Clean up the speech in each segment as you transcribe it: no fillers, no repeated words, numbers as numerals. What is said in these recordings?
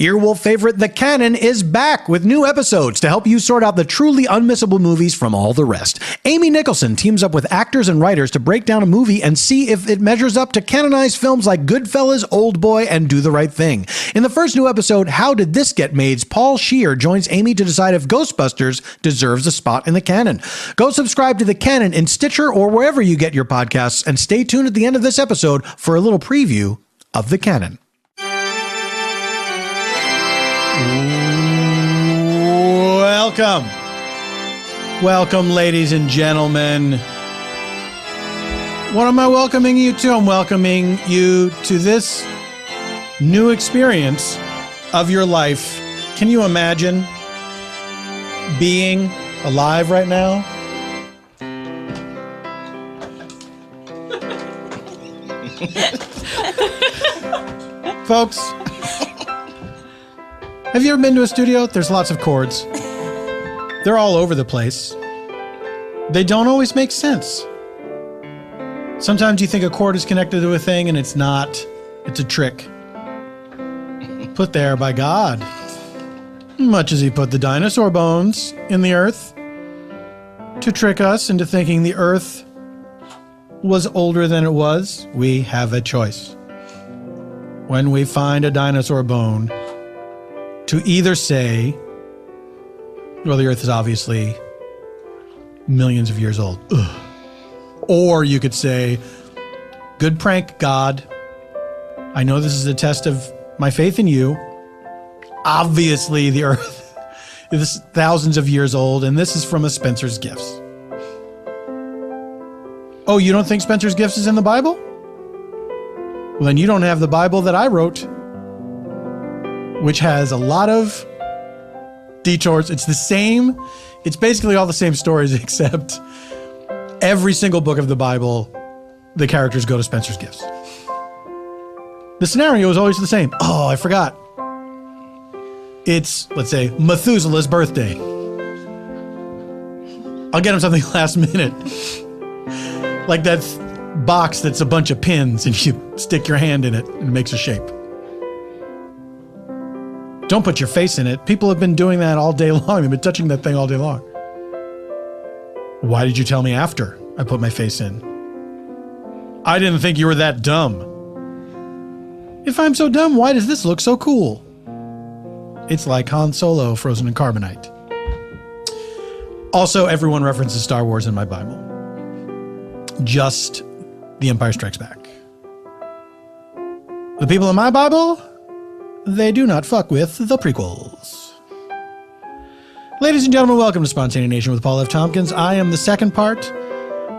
Earwolf favorite The Canon is back with new episodes to help you sort out the truly unmissable movies from all the rest. Amy Nicholson teams up with actors and writers to break down a movie and see if it measures up to canonized films like Goodfellas, Oldboy, and Do the Right Thing. In the first new episode, How Did This Get Made's Paul Scheer joins Amy to decide if Ghostbusters deserves a spot in the canon. Go subscribe to The Canon in Stitcher or wherever you get your podcasts, and stay tuned at the end of this episode for a little preview of The Canon. Welcome, ladies and gentlemen. What am I welcoming you to? I'm welcoming you to this new experience of your life. Can you imagine being alive right now? Folks, have you ever been to a studio? There's lots of chords. They're all over the place. They don't always make sense. Sometimes you think a chord is connected to a thing and it's not. It's a trick put there by God. Much as he put the dinosaur bones in the earth to trick us into thinking the earth was older than it was, we have a choice. When we find a dinosaur bone, to either say, well, the earth is obviously millions of years old. Ugh. Or you could say, good prank, God. I know this is a test of my faith in you. Obviously, the earth is thousands of years old, and this is from a Spencer's Gifts. Oh, you don't think Spencer's Gifts is in the Bible? Well, then you don't have the Bible that I wrote, which has a lot of detours. It's the same. It's basically all the same stories, except every single book of the Bible, the characters go to Spencer's Gifts. The scenario is always the same. Oh, I forgot. It's, let's say, Methuselah's birthday. I'll get him something last minute. Like that box that's a bunch of pins and you stick your hand in it and it makes a shape. Don't put your face in it. People have been doing that all day long. They've been touching that thing all day long. Why did you tell me after I put my face in? I didn't think you were that dumb. If I'm so dumb, why does this look so cool? It's like Han Solo frozen in carbonite. Also, everyone references Star Wars in my Bible. Just The Empire Strikes Back. The people in my Bible, they do not fuck with the prequels. Ladies and gentlemen, welcome to Spontaneanation with Paul F. Tompkins. I am the second part.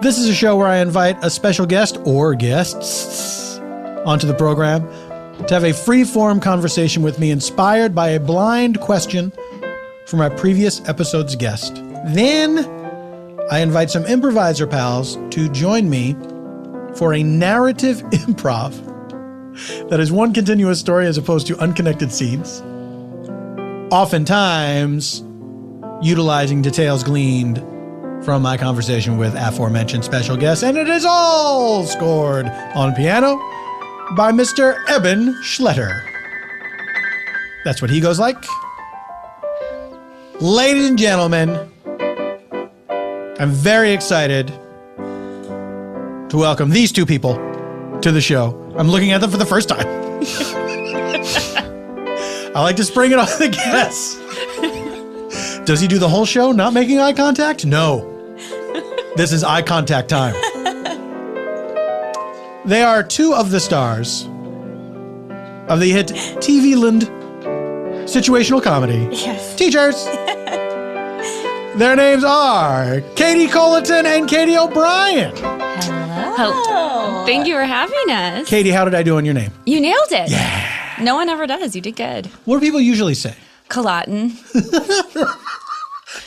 This is a show where I invite a special guest or guests onto the program to have a free-form conversation with me inspired by a blind question from our previous episode's guest. Then I invite some improviser pals to join me for a narrative improv that is one continuous story as opposed to unconnected scenes, oftentimes utilizing details gleaned from my conversation with aforementioned special guests, and it is all scored on piano by Mr. Eban Schletter. That's what he goes like. Ladies and gentlemen, I'm very excited to welcome these two people to the show. I'm looking at them for the first time. I like to spring it on the guests. Does he do the whole show not making eye contact? No. This is eye contact time. They are two of the stars of the hit TV Land situational comedy. Yes. Teachers. Their names are Katy Colloton and Katy O'Brien. Hello. Thank you for having us. Katy, how did I do on your name? You nailed it. Yeah. No one ever does. You did good. What do people usually say? Colloton.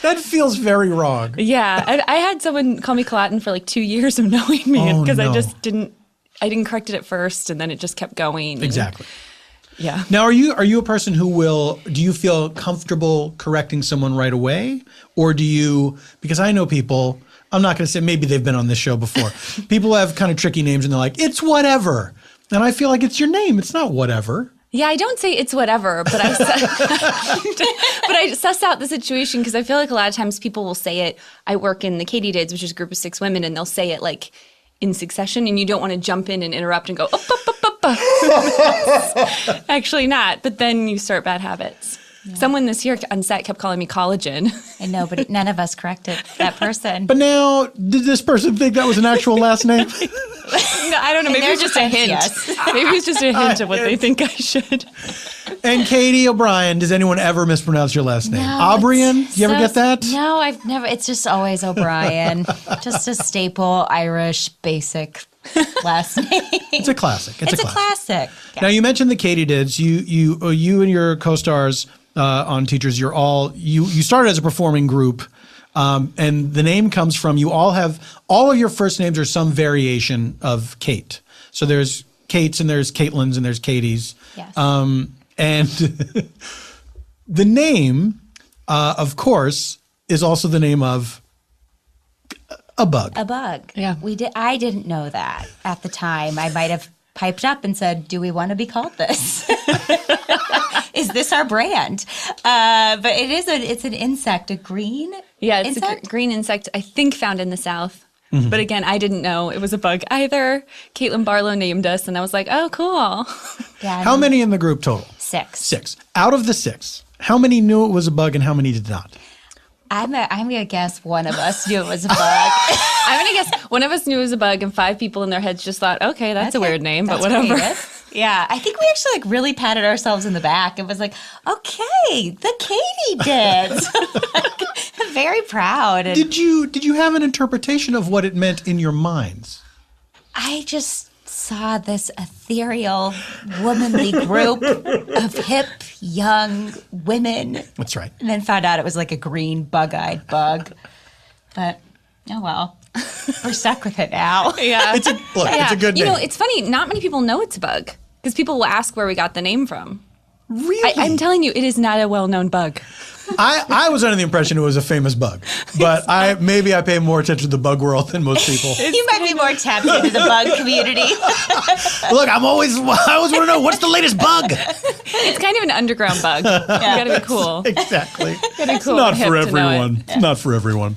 That feels very wrong. Yeah. I had someone call me Colloton for like 2 years of knowing me because no. I didn't correct it at first and then it just kept going. Exactly. Yeah. Now, are you a person who do you feel comfortable correcting someone right away? Or do you, because I know people, I'm not going to say, maybe they've been on this show before. People have kind of tricky names and they're like, it's whatever. And I feel like it's your name. It's not whatever. Yeah, I don't say it's whatever, but I but I suss out the situation because I feel like a lot of times people will say it. I work in the Katydids, which is a group of 6 women, and they'll say it like in succession, and you don't want to jump in and interrupt and go, actually not. But then you start bad habits. Yeah. Someone this year on set kept calling me collagen. I know, but none of us corrected that person. But now, did this person think that was an actual last name? No, I don't know. Maybe it's just a hint. Yes. Maybe it's just a hint of what they think I should. And Katy O'Brien, does anyone ever mispronounce your last name? No, O'Brien? You ever get that? No, I've never. It's just always O'Brien. Just a staple Irish basic last name. It's a classic. It's a classic. Yeah. Now, you mentioned the Katydids. You and your co-stars on Teachers, you started as a performing group. And the name comes from, all of your first names are some variation of Kate. So there's Kates and there's Caitlins and there's Katys. Yes. And the name, of course, is also the name of a bug. A bug. Yeah. I didn't know that at the time. I might have piped up and said, do we want to be called this? Is this our brand? But it's an insect, a green insect? A green insect, I think found in the South. Mm-hmm. But again, I didn't know it was a bug either. Caitlin Barlow named us, and I was like, oh, cool. Yeah. How many in the group total? 6. 6. Out of the 6, how many knew it was a bug and how many did not? I'm going to guess one of us knew it was a bug. I'm going to guess one of us knew it was a bug and 5 people in their heads just thought, okay, that's a weird name, but whatever. Creative. Yeah, I think we actually really patted ourselves in the back. It was like, okay, the Katydids. I'm very proud. And Did you have an interpretation of what it meant in your minds? I just saw this ethereal, womanly group of hip, young women. That's right. And then found out it was like a green, bug-eyed bug. But, oh well. We're stuck with it now. Yeah. It's a good name. You know, it's funny. Not many people know it's a bug because people will ask where we got the name from. Really? I'm telling you, it is not a well-known bug. I was under the impression it was a famous bug, but maybe I pay more attention to the bug world than most people. You might be more tapped into the bug community. Look, I always want to know, what's the latest bug? It's kind of an underground bug. You gotta be cool. Exactly. Gotta be cool. Not and hip for to know it. everyone. Not for everyone.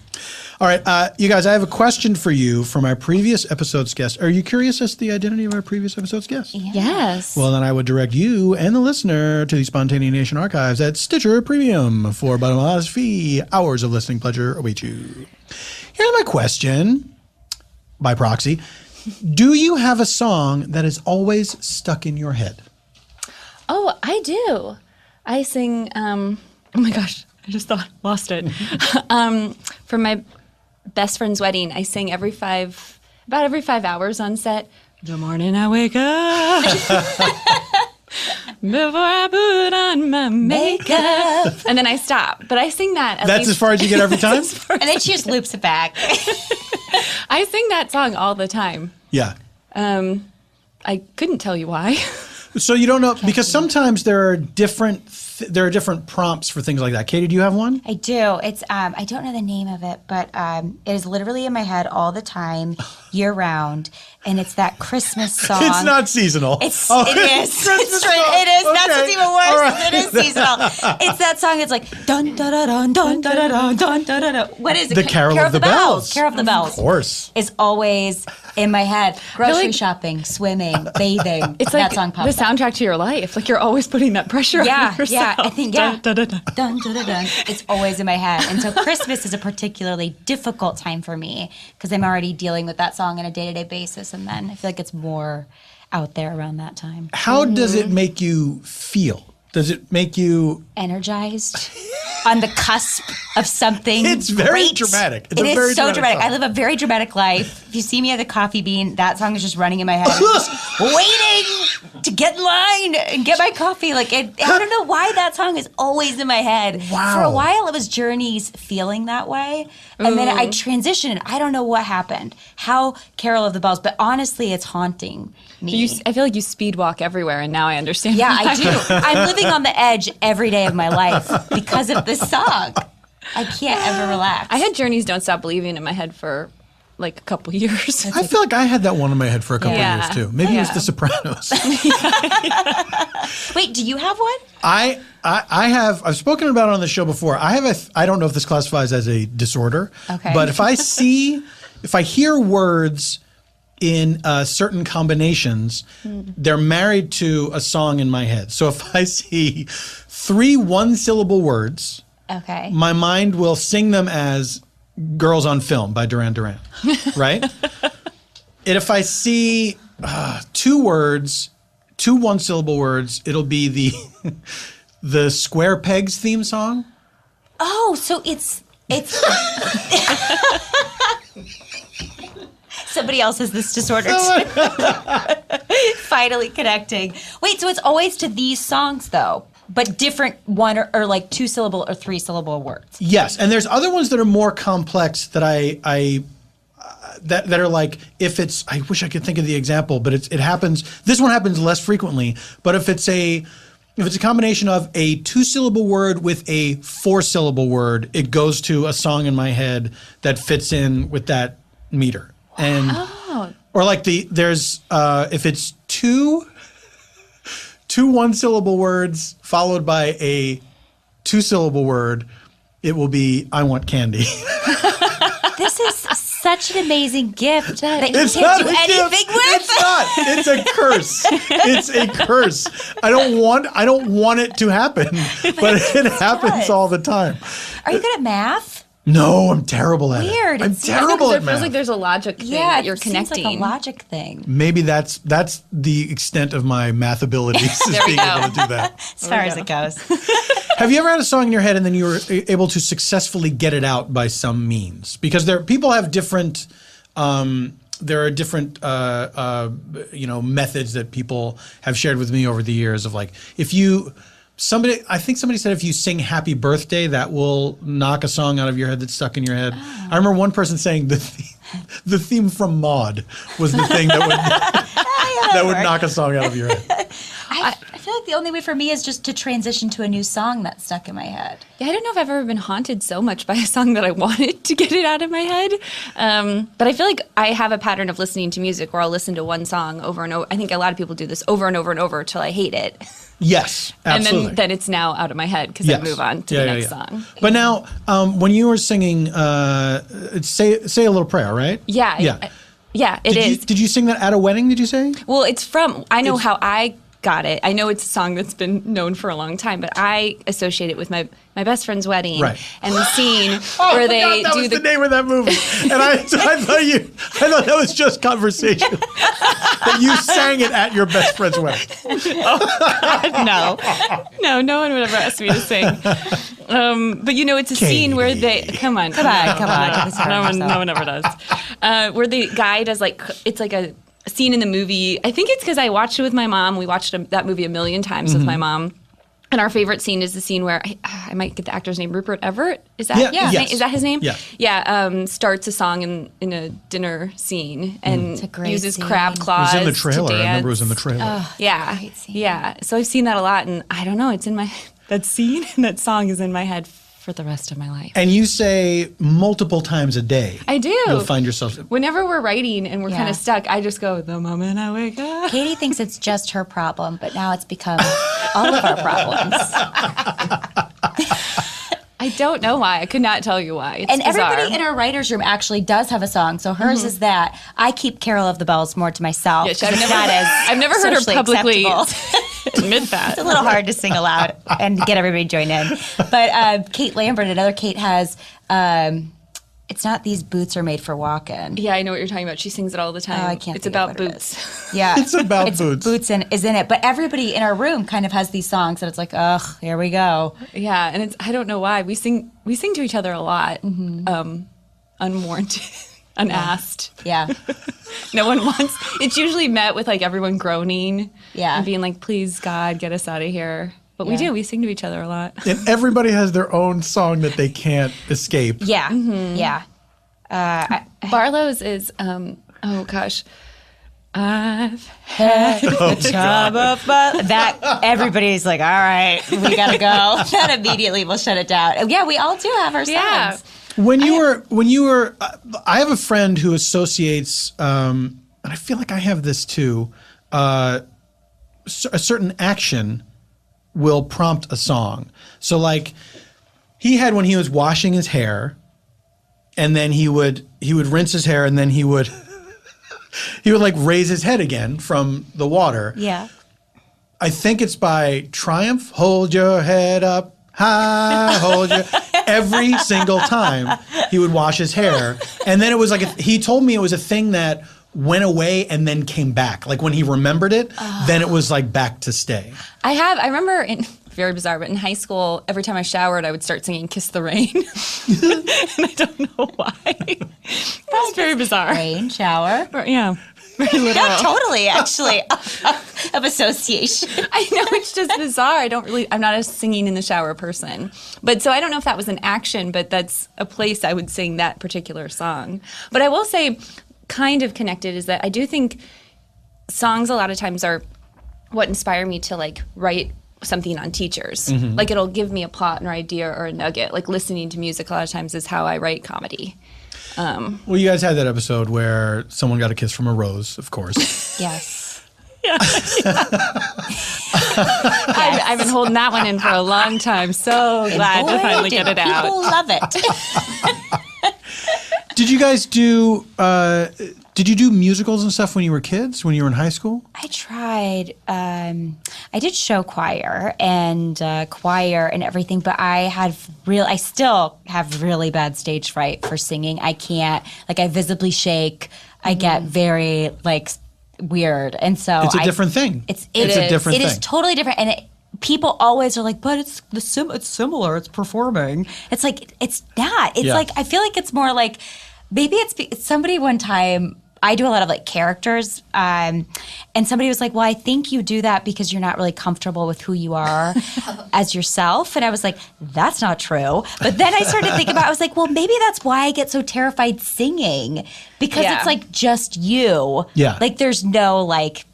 All right, you guys, I have a question for you from our previous episode's guest. Are you curious as to the identity of our previous episode's guest? Yes. Well, then I would direct you and the listener to the Spontaneanation archives at Stitcher Premium. For but a modest fee, hours of listening pleasure await you. Here's my question, by proxy. Do you have a song that is always stuck in your head? Oh, I do. I sing, oh my gosh, I just lost it. For my best friend's wedding, I sing about every 5 hours on set. The morning I wake up, before I put on my makeup. And then I stop. But I sing that at That's least, as far as you get every time? And then she just loops it back. I sing that song all the time. Yeah. I couldn't tell you why. So you don't know, because sometimes there are different prompts for things like that. Katy, do you have one? I do. It's I don't know the name of it, but it is literally in my head all the time, year round, and it's that Christmas song. It's not seasonal. It is. It is. Okay. That's what's even worse. Right. It is seasonal. It's that song. It's like dun da da dun dun da da dun dun da da da. What is it? The Carol of the Bells. Carol of the Bells. Of course. Is always in my head. Grocery shopping, swimming, bathing. It's that like song pops the soundtrack to your life. Like you're always putting that pressure on yourself. Yeah, I think, yeah. Dun, dun, dun, Dun, dun, dun, dun. It's always in my head. And so Christmas is a particularly difficult time for me because I'm already dealing with that song on a day-to-day basis. And then I feel like it's more out there around that time. How does it make you feel? Does it make you energized? On the cusp of something It's very great. dramatic. It is so dramatic. song. I live a very dramatic life. If you see me at the coffee bean, that song is just running in my head. I'm just waiting to get in line and get my coffee. I don't know why that song is always in my head. Wow. For a while, it was Journey's Feeling That Way. And then I transitioned. I don't know what happened. How Carol of the Bells. But honestly, it's haunting me. I feel like you speed walk everywhere, and now I understand. Yeah, why. I do. I'm living on the edge every day of my life because of this song. I can't ever relax. I had Journey's Don't Stop Believing in my head for like a couple years. I feel like I had that one in my head for a couple Yeah. years too. Maybe it was Yeah. The Sopranos. Wait, do you have one? I've spoken about it on the show before. I don't know if this classifies as a disorder. Okay. But if I hear words in certain combinations, they're married to a song in my head. So if I see 3 one-syllable words, Okay. my mind will sing them as Girls on Film by Duran Duran, right? And if I see 2 words, 2 one-syllable words, it'll be the Square Pegs theme song. Oh, so it's somebody else has this disorder too. Finally connecting. Wait, so it's always to these songs though, but different one or like 2-syllable or 3-syllable words. Yes, and there's other ones that are more complex that that are like, if it's, I wish I could think of the example, but it happens. This one happens less frequently, but if it's a combination of a 2-syllable word with a 4-syllable word, it goes to a song in my head that fits in with that meter. And or like there's if it's two 1-syllable words followed by a 2-syllable word, it will be I want candy. This is such an amazing gift that you It's can't not do a anything gift. with. It's not. It's a curse. It's a curse. I don't want it to happen, but it happens all the time. Are you good at math? No, I'm terrible at Weird. it. I'm It's- terrible It at feels math. like there's a logic thing Yeah, that you're it seems connecting. like a logic thing. Maybe that's the extent of my math abilities is There we being go. able to do that. As far as it goes. Have you ever had a song in your head and then you were able to successfully get it out by some means? Because people have different. There are different, methods that people have shared with me over the years of like, I think somebody said if you sing Happy Birthday, that will knock a song out of your head that's stuck in your head. I remember one person saying the theme from Maude was the thing that would knock a song out of your head. I feel like the only way for me is just to transition to a new song that's stuck in my head. Yeah, I don't know if I've ever been haunted so much by a song that I wanted to get it out of my head. But I feel like I have a pattern of listening to music where I'll listen to one song over and over. I think a lot of people do this over and over and over till I hate it. Yes, absolutely. And then it's now out of my head because I move on to the next song. But now, when you were singing, say a little prayer, right? Yeah. Yeah, it is. Did you sing that at a wedding, did you say? Well, I know how I got it. I know it's a song that's been known for a long time, but I associate it with my best friend's wedding. Right. And the scene Oh, where I they forgot that do was the name of that movie. And I thought that was just conversation. That you sang it at your best friend's wedding. No, no one would ever ask me to sing. But it's a scene where they come on. Come on. No one ever does. Where the guy does it's like a scene in the movie. I think it's because I watched it with my mom. We watched that movie a million times with my mom. And our favorite scene is the scene where I might get the actor's name, Rupert Everett. Is that his name? Is that his name? Yeah. Yeah. Starts a song in a dinner scene and It's a great uses scene. crab It claws. was in the trailer. To I remember it was in the dance. trailer. Yeah. Great scene. Yeah. So I've seen that a lot, and I don't know. It's in my that scene and that song is in my head for the rest of my life. And you say multiple times a day. I do. You'll find yourself. Whenever we're writing and we're Yeah. kind of stuck, I just go, the moment I wake up. Katie thinks it's just her problem, but now it's become all of our problems. I don't know why. I could not tell you why. It's And bizarre. everybody in our writer's room actually does have a song. So hers is that. I keep Carol of the Bells more to myself. Yeah, 'cause I've it's never- not as I've never heard her socially publicly acceptable. admit that. It's a little hard to sing aloud and get everybody joined in. But Kate Lambert, another Kate, has it's not These Boots Are Made for Walking. Yeah, I know what you're talking about. She sings it all the time. Oh, I can't It's think of about what it boots. Yeah. It's about boots. Boots is in it. But everybody in our room kind of has these songs that it's like, ugh, here we go. Yeah, and it's I don't know why. We sing to each other a lot. Unwarranted. Unasked. Yeah. No one wants. It's usually met with everyone groaning. Yeah. And being like, "Please, God, get us out of here." But we Yeah. do. We sing to each other a lot. And everybody has their own song that they can't escape. Yeah. Mm-hmm. Yeah. Barlow's is. Oh gosh. I've had That everybody's like, all right, we gotta go. That immediately will shut it down. Yeah, we all do have our songs. yeah. When you were, I have a friend who associates, and I feel like I have this too. A certain action will prompt a song. So like he had when he was washing his hair, and then he would rinse his hair, and then he would like raise his head again from the water. Yeah. I think it's by Triumph. Hold your head up high, hold your. Every single time he would wash his hair, and then it was like he told me it was a thing that went away and then came back. Like when he remembered it, then it was like back to stay. I remember very bizarre, but in high school, every time I showered, I would start singing "Kiss the Rain," and I don't know why. That's very bizarre. Rain, shower. Yeah. Very literal. Yeah, totally, actually, of association. I know, it's just bizarre. I'm not a singing in the shower person. But so I don't know if that was an action, but that's a place I would sing that particular song. But I will say, kind of connected, is that I do think songs a lot of times are what inspire me to like write something on teachers. Mm-hmm. Like it'll give me a plot or idea or a nugget. Like listening to music a lot of times is how I write comedy. Well, you guys had that episode where someone got a kiss from a rose, of course. Yes. Yeah. I've been holding that one in for a long time. So glad to finally get it out. People love it. Did you guys do musicals and stuff when you were kids, when you were in high school? I tried. I did show choir and everything, but I still have really bad stage fright for singing. I can't, like, I visibly shake. I get very, like, weird. And so it's a different thing. It is totally different. And people always are like, but it's similar. It's performing. It's like, it's not. It's like, I feel like it's more like, maybe it's somebody one time, I do a lot of like characters, and somebody was like, well, I think you do that because you're not really comfortable with who you are as yourself. And I was like, that's not true. But then I started thinking about it. I was like, well, maybe that's why I get so terrified singing, because it's like just you. Yeah. Like there's no like,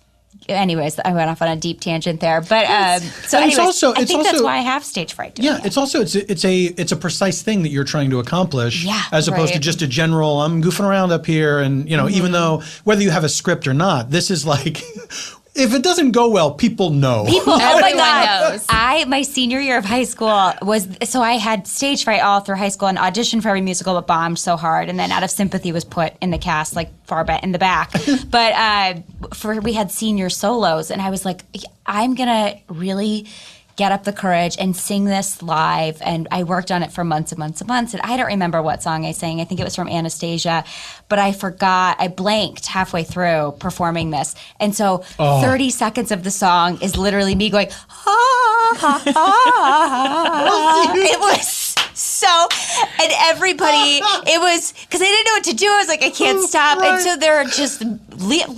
anyways, I went off on a deep tangent there. But so anyways, I think that's why I have stage fright. It's a precise thing that you're trying to accomplish, as opposed to just a general, I'm goofing around up here, and even though whether you have a script or not, this is like if it doesn't go well, people know. Oh my God. Knows. My senior year of high school I had stage fright all through high school and auditioned for every musical but bombed so hard, and then out of sympathy was put in the cast like far back in the back. But we had senior solos, and I was like, I'm gonna really get up the courage and sing this live. And I worked on it for months and months and months. And I don't remember what song I sang. I think it was from Anastasia. But I forgot. I blanked halfway through performing this. And so 30 seconds of the song is literally me going, It was so, and everybody, it was, because I didn't know what to do. I was like, I can't stop. Right. And so there are just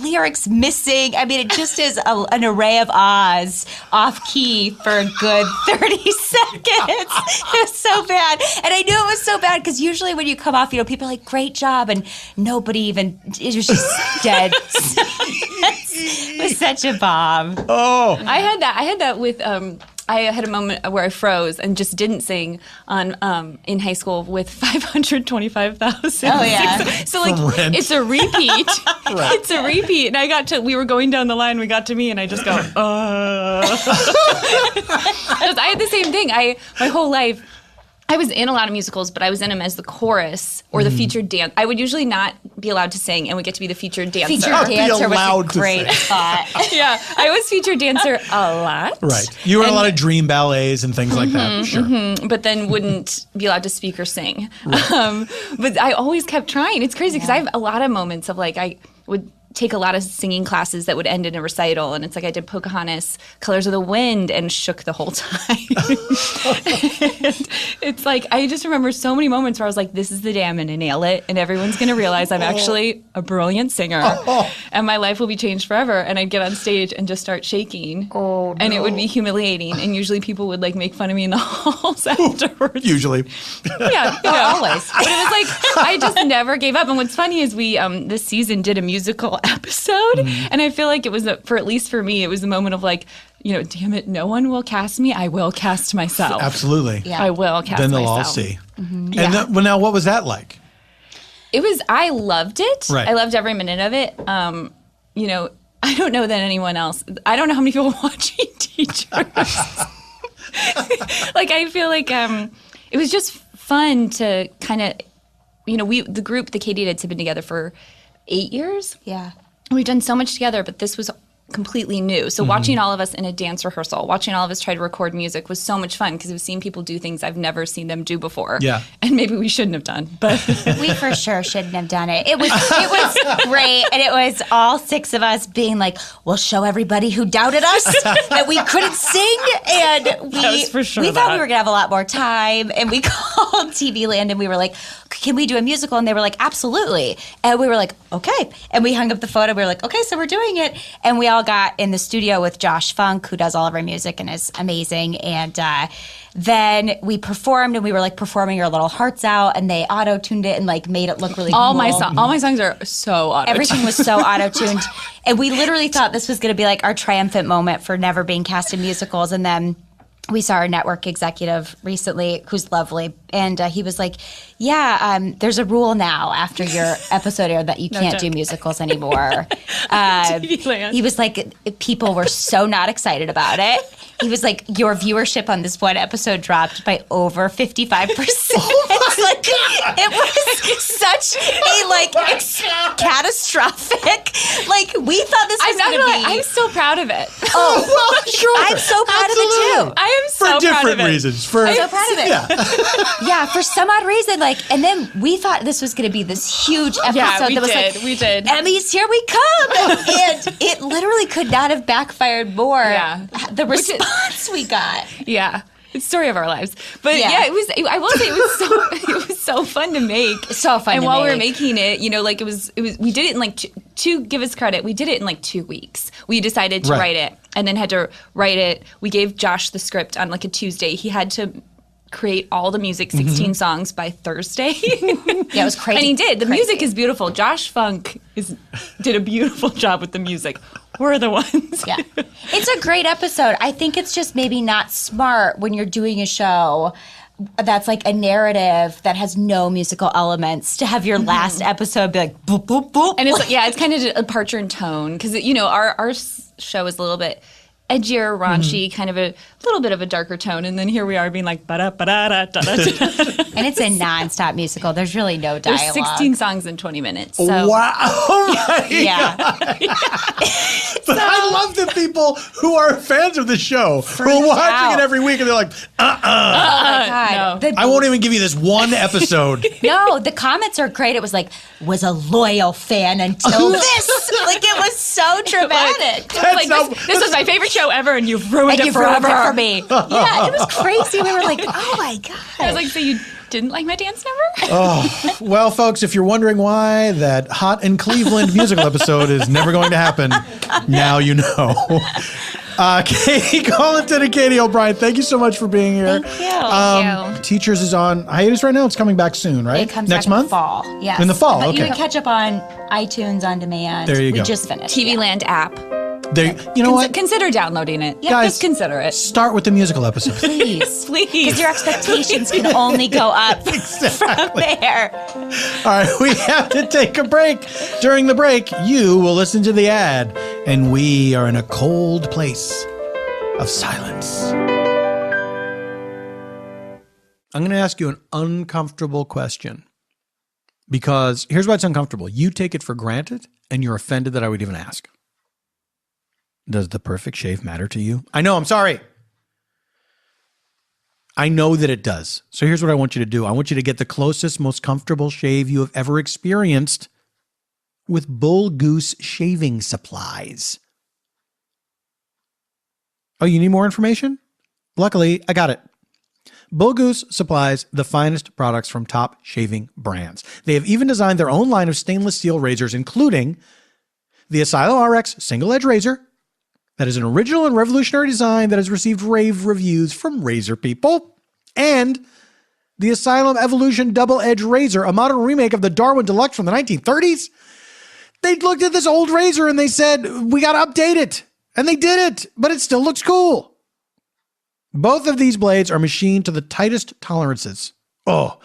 lyrics missing. I mean, it just is an array of ahs off key for a good 30 seconds. It was so bad. And I knew it was so bad because usually when you come off, people are like, great job. And nobody even, it was just dead. It was such a bomb. Oh. I had that with, I had a moment where I froze and just didn't sing on in high school with 525,000. Oh yeah. So like it's a repeat. Right. It's a repeat. And we were going down the line, we got to me and I just go, I had the same thing. My whole life I was in a lot of musicals, but I was in them as the chorus or the featured dance. I would usually not be allowed to sing and would get to be the featured dancer. Featured dancer was a great spot. Yeah, I was featured dancer a lot. Right. You were in a lot of dream ballets and things like that, sure. But then wouldn't be allowed to speak or sing. Right. But I always kept trying. It's crazy because I have a lot of moments of like I would take a lot of singing classes that would end in a recital, and it's like I did Pocahontas, Colors of the Wind, and shook the whole time. And it's like I just remember so many moments where I was like, this is the day I'm going to nail it, and everyone's going to realize I'm actually a brilliant singer, and my life will be changed forever. And I'd get on stage and just start shaking, and it would be humiliating, and usually people would like make fun of me in the halls afterwards. Usually. Yeah, always. But it was like, I just never gave up. And what's funny is we, this season, did a musical episode. And I feel like it was, at least for me, it was a moment of like, damn it, no one will cast me. I will cast myself. Absolutely. Yeah. I will cast myself. Then they'll all see. And well, now what was that like? I loved it. Right. I loved every minute of it. I don't know that anyone else, I don't know how many people watching Teachers. Like, I feel like it was just fun to kind of, the group, the Katy Dids, have been together for 8 years. Yeah. We've done so much together, but this was completely new. So watching all of us in a dance rehearsal, watching all of us try to record music was so much fun because we've seen people do things I've never seen them do before. Yeah. And maybe we shouldn't have done, but we for sure shouldn't have done it. It was great. And it was all 6 of us being like, we'll show everybody who doubted us that we couldn't sing. And we thought we were going to have a lot more time. And we called TV Land and we were like, can we do a musical? And they were like, absolutely. And we were like, okay. And we hung up the phone and we were like, okay, so we're doing it. And we all got in the studio with Josh Funk, who does all of our music and is amazing. And then we performed and we were like performing our little hearts out and they auto-tuned it and like made it look really cool. All my songs are so auto-tuned. Everything was so auto-tuned. And we literally thought this was going to be like our triumphant moment for never being cast in musicals. And then we saw our network executive recently, who's lovely, and he was like, there's a rule now after your episode aired that you can't do musicals anymore. He was like, people were so not excited about it. He was like, your viewership on this one episode dropped by over 55%. It was such a catastrophic. Like, we thought this was going to be. I'm so proud of it. Oh, well, sure. I'm so proud of it too. I am so proud of it. For different reasons. I'm so proud of it. Yeah, for some odd reason. And then we thought this was going to be this huge episode that was we did. Emmys, here we come. And it literally could not have backfired more. Yeah. The response we got. Yeah. It's the story of our lives. But it was, I will say it was so fun to make. So fun to make. And while we were making it, it was we did it in to give us credit, we did it in 2 weeks. We decided to write it and then had to write it. We gave Josh the script on a Tuesday. He had to create all the music, 16 songs by Thursday. It was crazy. And he did. The music is beautiful. Josh Funk did a beautiful job with the music. We're the ones. Yeah. It's a great episode. I think it's just maybe not smart when you're doing a show that's like a narrative that has no musical elements to have your last episode be like boop, boop, boop. And it's kind of a departure in tone because, our show is a little bit edgier, raunchy, kind of a little bit of a darker tone, and then here we are being like ba-da-ba-da-da-da-da. And it's a non-stop musical. There's really no dialogue. There's 16 songs in 20 minutes. So. Wow! Oh my God. But I love the people who are fans of the show who are watching it every week, and they're like, Oh my God! No. I won't even give you this one episode. No, the comments are great. It was like, was a loyal fan until this. It was so dramatic. This was my favorite show ever, and you've ruined it forever. For me. Yeah, it was crazy. We were like, oh my God. I was like, so you didn't like my dance number? Oh, well, folks, if you're wondering why that Hot in Cleveland musical episode is never going to happen, now you know. Katy Colloton and Katy O'Brien, thank you so much for being here. Thank you. Teachers is on hiatus right now. It's coming back soon, right? It comes next back month? In the fall. Yes. In the fall, but okay. You can catch up on iTunes On Demand. There you go. We just finished. TV Land app. You know what? Consider downloading it. Yeah, guys, just consider it. Start with the musical episode. Please. Please. Because your expectations can only go up from there. All right, we have to take a break. During the break, you will listen to the ad, and we are in a cold place of silence. I'm going to ask you an uncomfortable question, because here's why it's uncomfortable. You take it for granted, and you're offended that I would even ask. Does the perfect shave matter to you? I know, I'm sorry. I know that it does. So here's what I want you to do. I want you to get the closest, most comfortable shave you have ever experienced with Bull Goose shaving supplies. Oh, you need more information? Luckily, I got it. Bull Goose supplies the finest products from top shaving brands. They have even designed their own line of stainless steel razors, including the Asylum RX Single Edge Razor. That is an original and revolutionary design that has received rave reviews from razor people. And the Asylum Evolution Double Edge Razor, a modern remake of the Darwin Deluxe from the 1930s. They looked at this old razor and they said, we got to update it. And they did it, but it still looks cool. Both of these blades are machined to the tightest tolerances. Oh,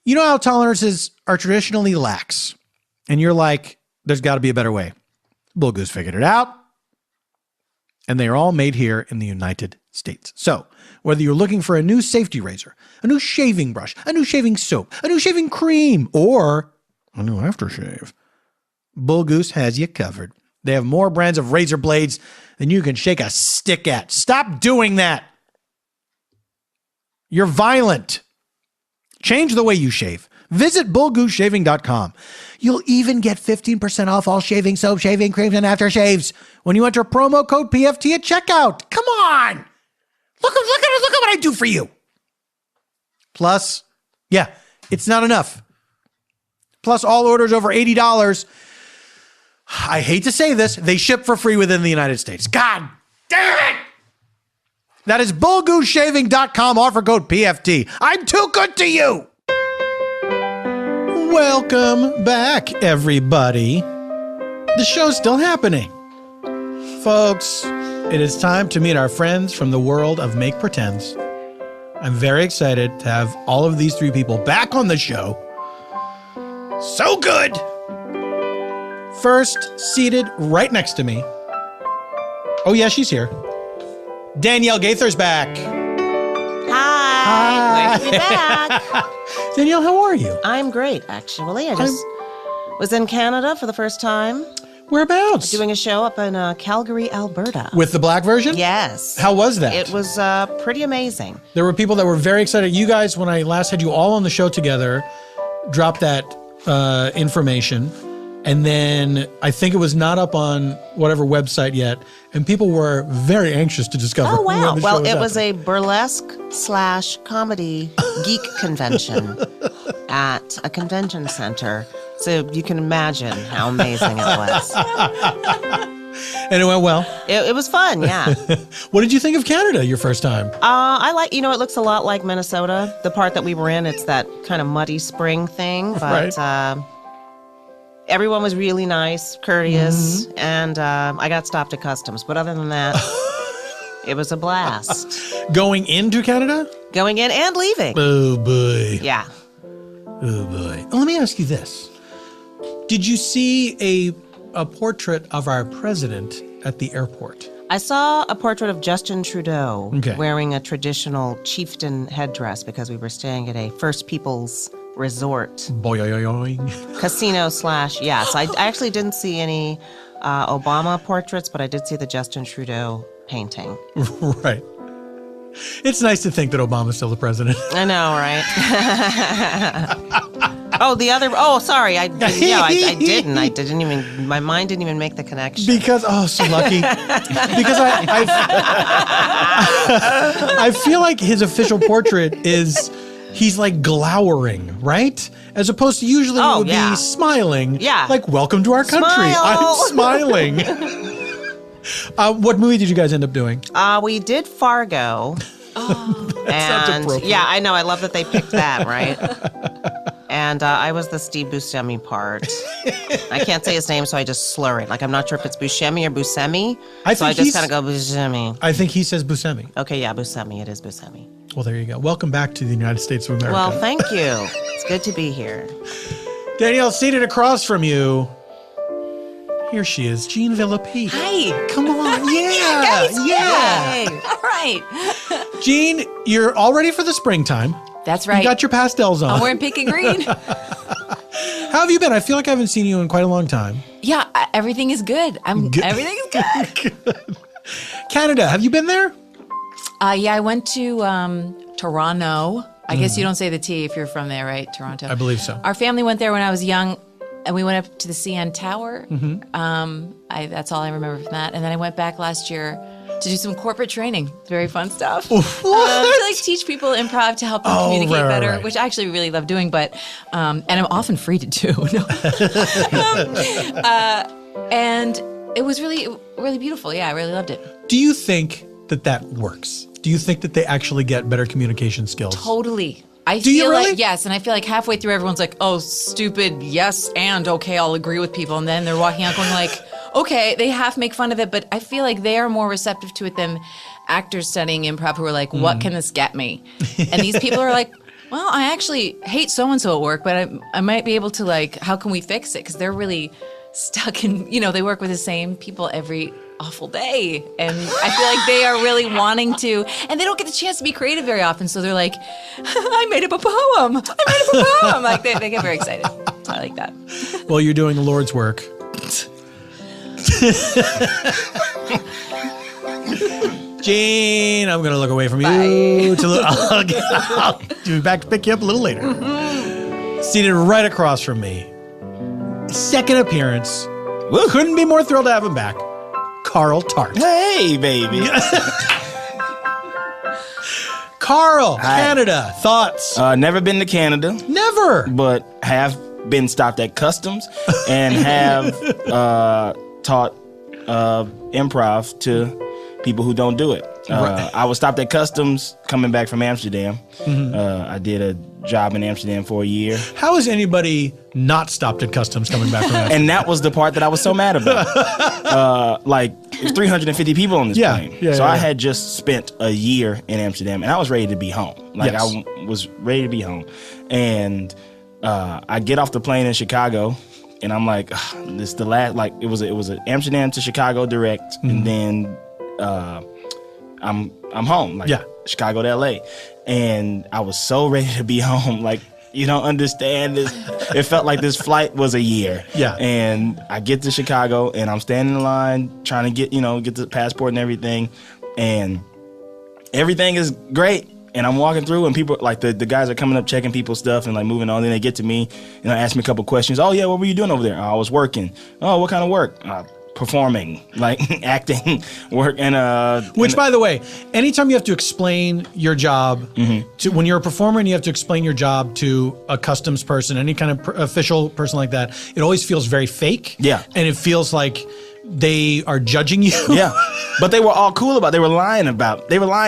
you know how tolerances are traditionally lax. And you're like, there's got to be a better way. Bull Goose figured it out. And they are all made here in the United States. So whether you're looking for a new safety razor, a new shaving brush, a new shaving soap, a new shaving cream, or a new aftershave, Bull Goose has you covered. They have more brands of razor blades than you can shake a stick at. Stop doing that. You're violent. Change the way you shave. Visit bullgooseshaving.com. You'll even get 15% off all shaving soap, shaving creams, and aftershaves when you enter promo code PFT at checkout. Come on. Look at what I do for you. Plus, yeah, it's not enough. Plus, all orders over $80, I hate to say this, they ship for free within the United States. God damn it! That is bullgooseshaving.com, offer code PFT. I'm too good to you! Welcome back, everybody. The show's still happening. Folks, it is time to meet our friends from the world of Make Pretends. I'm very excited to have all of these three people back on the show. So good! First, seated right next to me. Oh yeah, she's here. Danielle Gaither's back. Hi. Great to be back. Danielle, how are you? I'm great, actually. I just was in Canada for the first time. Whereabouts? Doing a show up in Calgary, Alberta. With the black version? Yes. How was that? It was pretty amazing. There were people that were very excited. You guys, when I last had you all on the show together, dropped that information. And then I think it was not up on whatever website yet. And people were very anxious to discover. Oh, wow. when the Well, show it was happening. a burlesque/comedy geek convention at a convention center. So you can imagine how amazing it was. And it went well. It was fun, yeah. What did you think of Canada your first time? I like, it looks a lot like Minnesota. The part that we were in, it's that kind of muddy spring thing. But Right. Everyone was really nice, courteous, and I got stopped at customs. But other than that, it was a blast. Going into Canada? Going in and leaving. Oh, boy. Yeah. Oh, boy. Let me ask you this. Did you see a portrait of our president at the airport? I saw a portrait of Justin Trudeau Okay. wearing a traditional chieftain headdress because we were staying at a First Peoples resort Boing. casino / yes. I actually didn't see any Obama portraits, but I did see the Justin Trudeau painting. Right. It's nice to think that Obama's still the president. I know, right? Sorry. I didn't even, my mind didn't even make the connection. Because, so lucky. Because I feel like his official portrait is, he's like glowering, right? As opposed to usually he would be smiling. Yeah. Like, welcome to our country. Smile. I'm smiling. What movie did you guys end up doing? We did Fargo. Sounds appropriate. Yeah, I know. I love that they picked that, right? And I was the Steve Buscemi part. I can't say his name, so I just slur it. Like, I'm not sure if it's Buscemi or Buscemi. I just kind of go Buscemi. I think he says Buscemi. Okay, yeah, Buscemi. It is Buscemi. Well, there you go. Welcome back to the United States of America. Well, thank you. It's good to be here. Danielle, seated across from you, here she is, Jean Villepique. Hi. Come on. Yeah. Guys, yeah. All right. Jean, you're all ready for the springtime. That's right. You got your pastels on. I'm wearing pink and green. How have you been? I feel like I haven't seen you in quite a long time. Yeah, everything is good. Everything is good. Canada, have you been there? Yeah, I went to Toronto. I guess you don't say the T if you're from there, right? Toronto. I believe so. Our family went there when I was young, and we went up to the CN Tower. That's all I remember from that. And then I went back last year to do some corporate training. Very fun stuff. To like teach people improv to help them communicate better, right. which I actually really love doing. But and I'm often free to do. And it was really, really beautiful. Yeah, I really loved it. Do you think that works? Do you think that they actually get better communication skills? Totally. I feel like, yes, and I feel like halfway through everyone's like, oh, stupid, yes, and okay, I'll agree with people. And then they're walking out going like, okay, they half make fun of it, but I feel like they are more receptive to it than actors studying improv who are like, what can this get me? And these people are like, well, I actually hate so-and-so at work, but I might be able to like, how can we fix it? Because they're really stuck in, they work with the same people every awful day. And I feel like they are really wanting to, and they don't get the chance to be creative very often. So they're like, I made up a poem. Like they get very excited. So I like that. Well, you're doing the Lord's work. Gene, I'm going to look away from you. I'll be back to pick you up a little later. Seated right across from me. Second appearance. Woo. Couldn't be more thrilled to have him back. Carl Tart. Hey, baby. Carl, Hi. Canada, thoughts? Never been to Canada. Never. But have been stopped at customs and have taught improv to people who don't do it. I was stopped at customs coming back from Amsterdam. I did a job in Amsterdam for a year. How is anybody not stopped at customs coming back from Amsterdam? And that was the part that I was so mad about. Like, there's 350 people on this plane. I had just spent a year in Amsterdam, and I was ready to be home. Like, I was ready to be home. And I get off the plane in Chicago, and I'm like, this is the last, like, it was an Amsterdam to Chicago direct, and then I'm home, like Chicago to LA. And I was so ready to be home. Like, you don't understand this. It felt like this flight was a year. Yeah. And I get to Chicago and I'm standing in line trying to get the passport and everything. And everything is great. And I'm walking through and people, like the guys are coming up checking people's stuff and like moving on. Then they get to me and ask me a couple questions. Oh yeah, what were you doing over there? I was working. Oh, what kind of work? Performing, like acting work. And which, by the way, anytime you have to explain your job to, when you're a performer and you have to explain your job to a customs person, any kind of official person like that, it always feels very fake. Yeah. And it feels like they are judging you. Yeah. But they were all cool about it. They were lying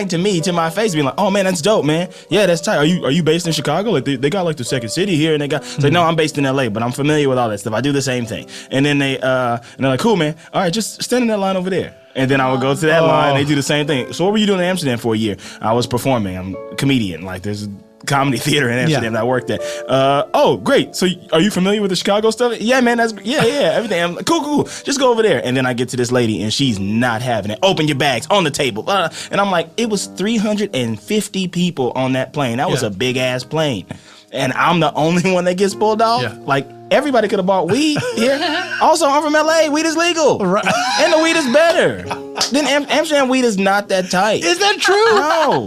to me, to my face, being like, oh man, that's dope, man. Yeah, that's tight. Are you based in Chicago? Like they got like the second city here, and they got like, no, I'm based in LA, but I'm familiar with all that stuff. I do the same thing. And then and they're like, cool, man. All right, just stand in that line over there. And then I would go to that line, and they do the same thing. So what were you doing in Amsterdam for a year? I was performing. I'm a comedian. Like there's comedy theater in Amsterdam that I worked at. Oh, great. So are you familiar with the Chicago stuff? Yeah, man, everything. I'm like, cool. Just go over there. And then I get to this lady and she's not having it. Open your bags on the table. And I'm like, it was 350 people on that plane. That was a big ass plane. And I'm the only one that gets pulled off. Yeah. Like everybody could have bought weed here. Also, I'm from LA. Weed is legal. Right. And the weed is better. Then Amsterdam weed is not that tight. Is that true? No.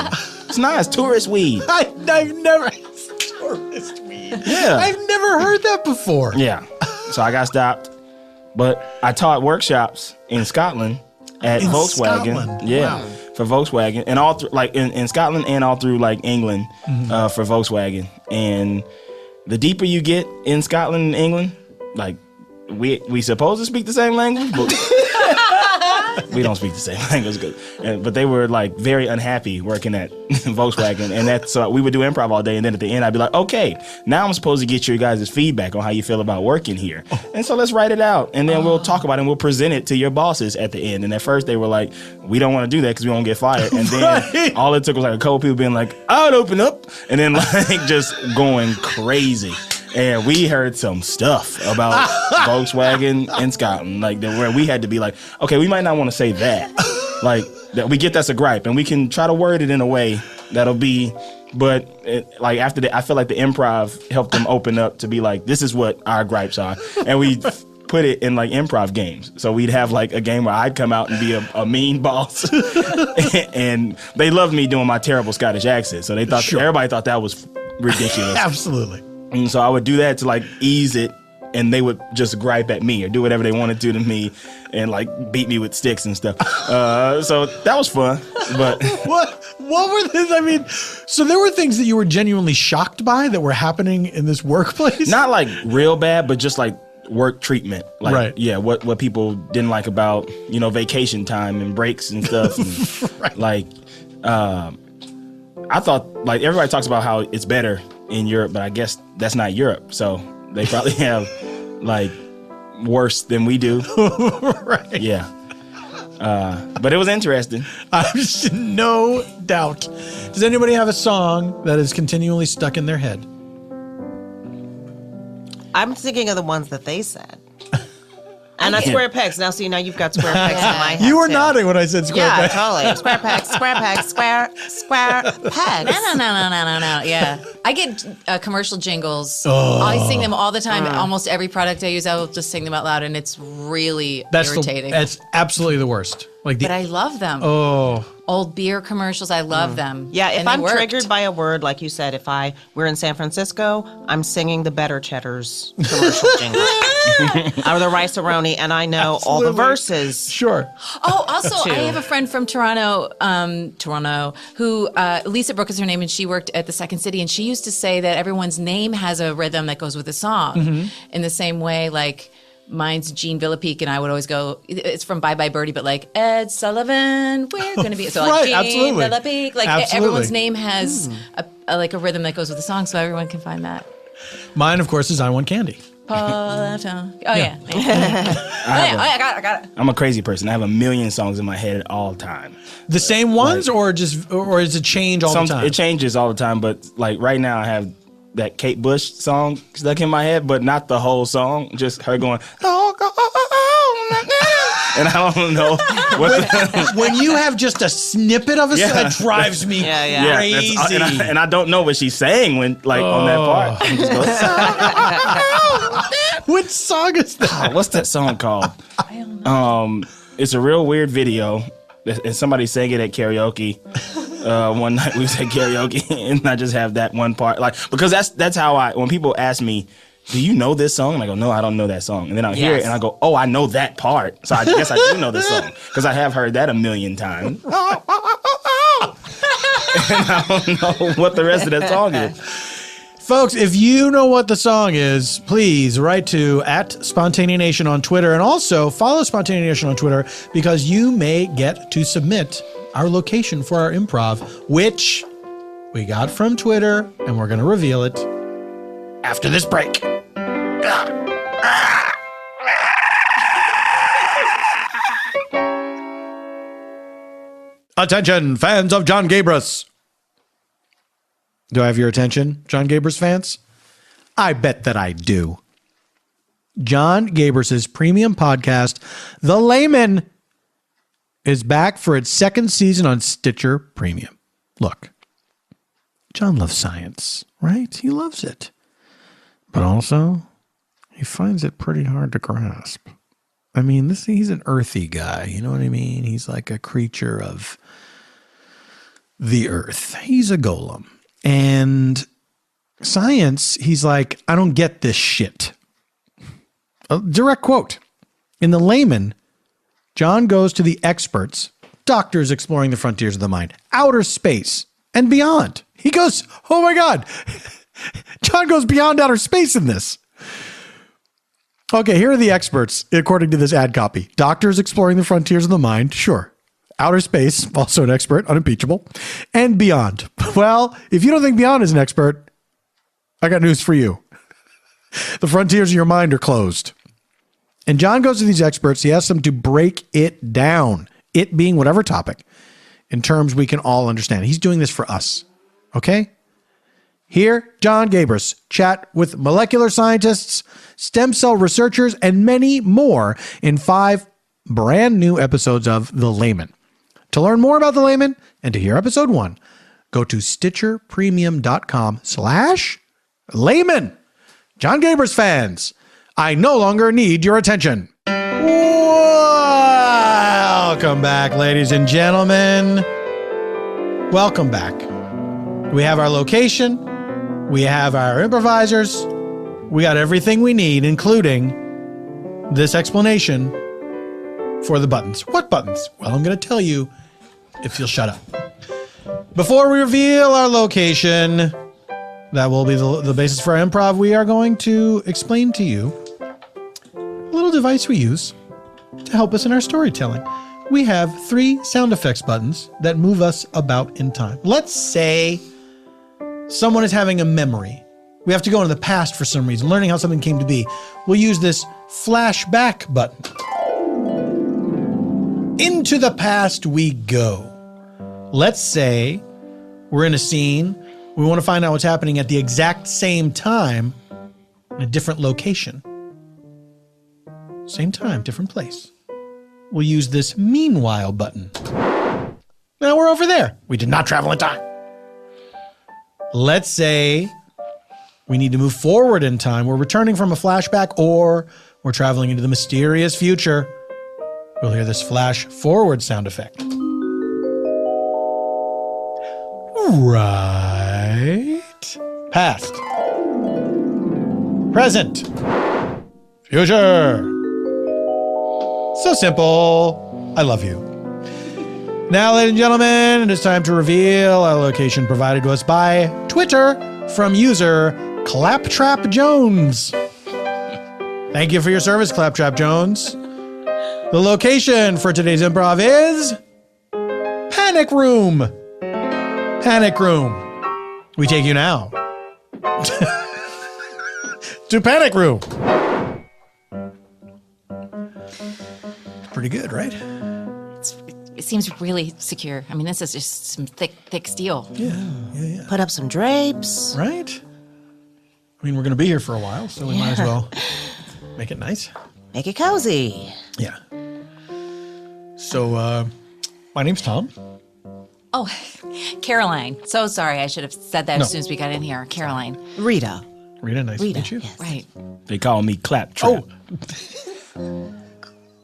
It's nice. Tourist weed. I've never... Tourist weed. Yeah. I've never heard that before. Yeah. So I got stopped. But I taught workshops in Scotland at Volkswagen. Scotland. Yeah. Wow. For Volkswagen. And all through, like in Scotland and all through like England for Volkswagen. And the deeper you get in Scotland and England, like we supposed to speak the same language, but we don't speak the same language. But they were like very unhappy working at Volkswagen, and that's so we would do improv all day, and then at the end I'd be like, okay, now I'm supposed to get your guys' feedback on how you feel about working here, and so let's write it out, and then we'll talk about it and we'll present it to your bosses at the end. And at first they were like, we don't want to do that because we won't get fired, and then all it took was like a couple people being like, I would open up, and then like just going crazy. And we heard some stuff about Volkswagen in Scotland, like where we had to be like, okay, we might not want to say that. Like, that we get that's a gripe, and we can try to word it in a way that'll be, but like after that, I feel like the improv helped them open up to be like, this is what our gripes are. And we put it in like improv games. So we'd have like a game where I'd come out and be a mean boss. And they loved me doing my terrible Scottish accent. So they thought, everybody thought that was ridiculous. Absolutely. And so I would do that to like ease it, and they would just gripe at me or do whatever they wanted to me and like beat me with sticks and stuff. So that was fun. But what were these? I mean, so there were things that you were genuinely shocked by that were happening in this workplace? Not like real bad, but just like work treatment. Like, right. Yeah, what people didn't like about, vacation time and breaks and stuff. And like, I thought, like, everybody talks about how it's better in Europe, but I guess that's not Europe. So they probably have, like, worse than we do. Right. Yeah. But it was interesting. No doubt. Does anybody have a song that is continually stuck in their head? I'm thinking of the ones that they said. And that's square pegs. Now, see, now you've got square pegs in my head. You were too. nodding when I said square pegs. Yeah, totally. Square pegs, square pegs. No. Yeah. I get commercial jingles. I sing them all the time. Almost every product I use, I will just sing them out loud, and it's really irritating. That's absolutely the worst. But I love them. Old beer commercials, I love them. Yeah, if I'm triggered by a word, like you said, we're in San Francisco, I'm singing the Better Cheddar's commercial jingle. Or the Rice-A-Roni, and I know all the verses. Sure. Oh, also, I have a friend from Toronto, who, Lisa Brooke is her name, and she worked at the Second City, and she used to say that everyone's name has a rhythm that goes with a song. In the same way, like, mine's Jean Villepique, and I would always go, it's from Bye Bye Birdie, but like, Ed Sullivan, we're going to be, so like, right, Jean Villepique, like, everyone's name has a rhythm that goes with the song, so everyone can find that. Mine, of course, is I Want Candy. Paul F. I got it. I'm a crazy person. I have a million songs in my head at all time. The same ones, or does it change all the time? It changes all the time, but like right now I have that Kate Bush song stuck in my head, but not the whole song. Just her going, and I don't know what when you have just a snippet of a song, it drives me crazy. And I don't know what she's saying when, like, on that part. I'm just going, What song is that? what's that song called? It's a real weird video, and somebody sang it at karaoke. One night we was at karaoke, and I just have that one part, like, because that's how when people ask me, do you know this song? And I go, no, I don't know that song. And then I'll hear it and I go, oh, I know that part. So I guess I do know this song because I have heard that a million times. And I don't know what the rest of that song is. Folks, if you know what the song is, please write to @SpontaneaNation on Twitter, and also follow SpontaneaNation on Twitter, because you may get to submit our location for our improv, which we got from Twitter, and we're going to reveal it after this break. Attention, fans of John Gabris. Do I have your attention, John Gabris fans? I bet that I do. John Gabris's premium podcast, The Layman, is back for its second season on Stitcher Premium. Look, John loves science, right? He loves it. But also, he finds it pretty hard to grasp. I mean, he's an earthy guy, you know what I mean? He's like a creature of the earth. He's a golem. And science, he's like, I don't get this shit. A direct quote. In The Layman, John goes to the experts, doctors exploring the frontiers of the mind, outer space, and beyond. He goes, oh my God. John goes beyond outer space in this. Okay, here are the experts, according to this ad copy. Doctors exploring the frontiers of the mind, sure. Outer space, also an expert, unimpeachable. And beyond. Well, if you don't think beyond is an expert, I got news for you. The frontiers of your mind are closed. And John goes to these experts. He asks them to break it down, it being whatever topic, in terms we can all understand. He's doing this for us, okay? Here, John Gabris chat with molecular scientists, stem cell researchers, and many more in 5 brand new episodes of The Layman. To learn more about The Layman and to hear episode 1, go to StitcherPremium.com/Layman. John Gabris fans, I no longer need your attention. Welcome back, ladies and gentlemen. Welcome back. We have our location. We have our improvisers. We got everything we need, including this explanation for the buttons. What buttons? Well, I'm going to tell you if you'll shut up. Before we reveal our location, that will be the basis for our improv, we are going to explain to you a little device we use to help us in our storytelling. we have 3 sound effects buttons that move us about in time. Let's say someone is having a memory. We have to go into the past for some reason, learning how something came to be. We'll use this flashback button. Into the past we go. Let's say we're in a scene. We want to find out what's happening at the exact same time in a different location. Same time, different place. We'll use this meanwhile button. Now we're over there. We did not travel in time. Let's say we need to move forward in time. We're returning from a flashback or we're traveling into the mysterious future. We'll hear this flash forward sound effect. Right. Past. Present. Future. So simple. I love you. Now, ladies and gentlemen, it is time to reveal our location provided to us by Twitter from user Claptrap Jones. Thank you for your service, Claptrap Jones. The location for today's improv is Panic Room. Panic Room. We take you now to Panic Room. Pretty good, right? It seems really secure. I mean, this is just some thick steel. Yeah. Put up some drapes. Right? I mean, we're going to be here for a while, so we might as well make it nice. Make it cozy. Yeah. So, my name's Tom. Oh, Caroline. So sorry. I should have said that as soon as we got in here. Caroline. Rita. Rita, nice to meet you. Yes. Right. They call me Claptrap.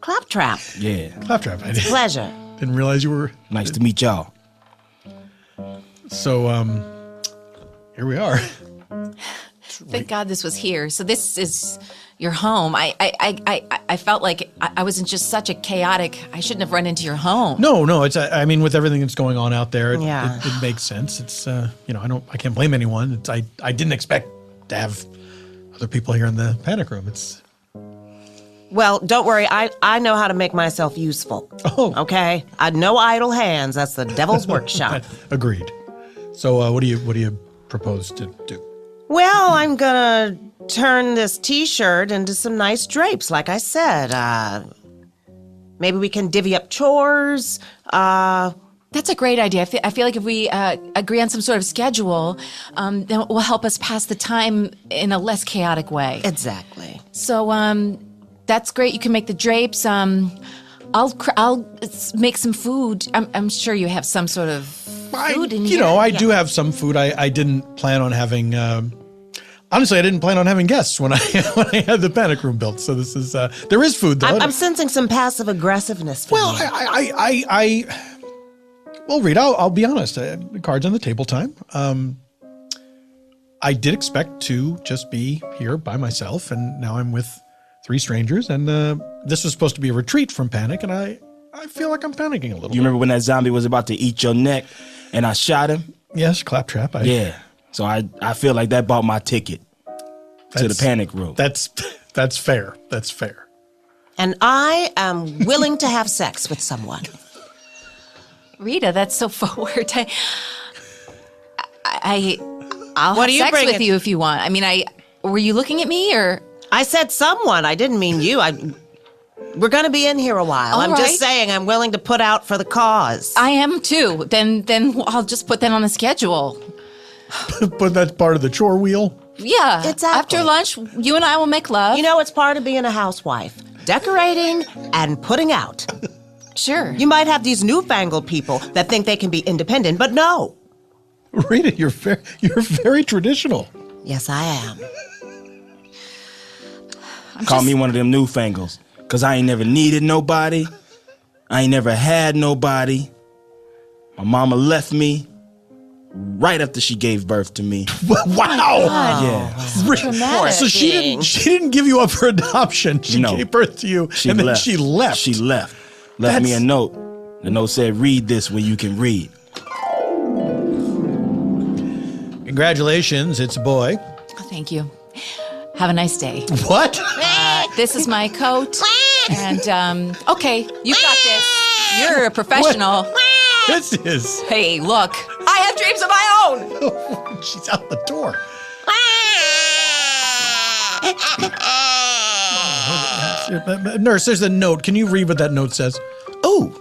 Claptrap. Yeah. Claptrap. I Pleasure. didn't realize you were. Nice to meet y'all. So, here we are. Thank God this was here. So this is your home. I felt like I was in just such a chaotic. I shouldn't have run into your home. No. It's. I mean, with everything that's going on out there, Yeah. it makes sense. It's. I can't blame anyone. It's. I didn't expect to have other people here in the panic room. It's. Well, don't worry. I know how to make myself useful. Oh. Okay? No idle hands. That's the devil's workshop. Agreed. So, what do you propose to do? Well, I'm gonna turn this t-shirt into some nice drapes, like I said. Maybe we can divvy up chores. That's a great idea. I feel like if we agree on some sort of schedule, then it will help us pass the time in a less chaotic way. Exactly. So that's great. You can make the drapes. I'll make some food. I'm sure you have some sort of food in here. I do have some food. I didn't plan on having. Honestly, I didn't plan on having guests when I had the panic room built. So this is there is food though. I'm sensing some passive aggressiveness from Well, you. Well, Rita, I'll be honest. Cards on the table time. I did expect to just be here by myself, and now I'm with 3 strangers. And this was supposed to be a retreat from panic, and I feel like I'm panicking a little. You remember when that zombie was about to eat your neck, and I shot him? Yes, Claptrap. Yeah. So I feel like that bought my ticket to the panic room. That's fair. That's fair. And I am willing to have sex with someone. Rita, that's so forward. I'll What have are you sex bringing? with you if you want. I mean, were you looking at me or? I said someone. I didn't mean you. We're going to be in here a while. All I'm right. just saying I'm willing to put out for the cause. I am too. Then I'll just put that on the schedule. But that's part of the chore wheel. Yeah. Exactly. After lunch, you and I will make love. You know, it's part of being a housewife. Decorating and putting out. Sure. You might have these newfangled people that think they can be independent, but no. Rita, you're very traditional. Yes, I am. Call me one of them newfangles, because I ain't never needed nobody. I ain't never had nobody. My mama left me right after she gave birth to me. Wow. Yeah. Dramatic. So she didn't give you up for adoption. She No. gave birth to you, and then she left. She left. Left me a note. The note said, "Read this when you can read." Congratulations, it's a boy. Oh, thank you. Have a nice day. What? This is my coat. And, okay, you got this. You're a professional. This is. Hey, look. I have dreams of my own. She's out the door. Nurse, there's a note. Can you read what that note says? Oh,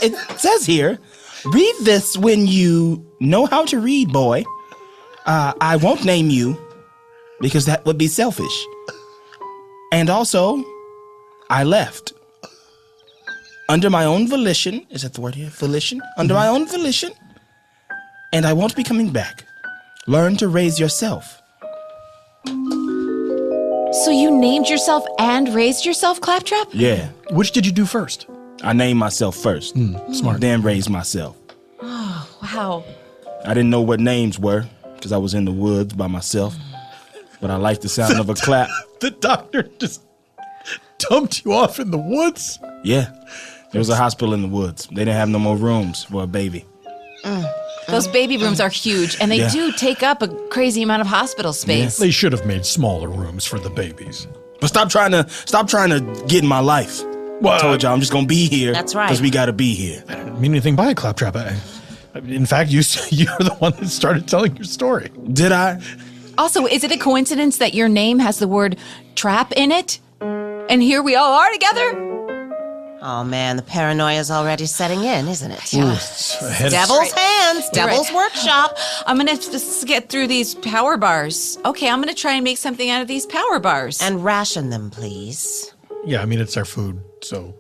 it says here, read this when you know how to read, boy. I won't name you because that would be selfish. And also, I left. Under my own volition. Is that the word here? Volition? Under my own volition. And I won't be coming back. Learn to raise yourself. So you named yourself and raised yourself, Claptrap? Yeah. Which did you do first? I named myself first. Smart. Then raised myself. Oh, wow. I didn't know what names were because I was in the woods by myself. But I liked the sound of a clap. The doctor just dumped you off in the woods? Yeah. There was a hospital in the woods. They didn't have no more rooms for a baby. Those baby rooms are huge, and they do take up a crazy amount of hospital space. They should have made smaller rooms for the babies. But stop trying to get in my life. Well, I told y'all I'm just gonna be here. That's right. Because we gotta be here. I didn't mean anything by it, Claptrap. In fact, you're the one that started telling your story. Did I? Also, is it a coincidence that your name has the word trap in it? And here we all are together? Oh, man, the paranoia's already setting in, isn't it? Devil's hands, devil's workshop. I'm going to just get through these power bars. Okay, I'm going to try and make something out of these power bars. And ration them, please. Yeah, I mean, it's our food, so.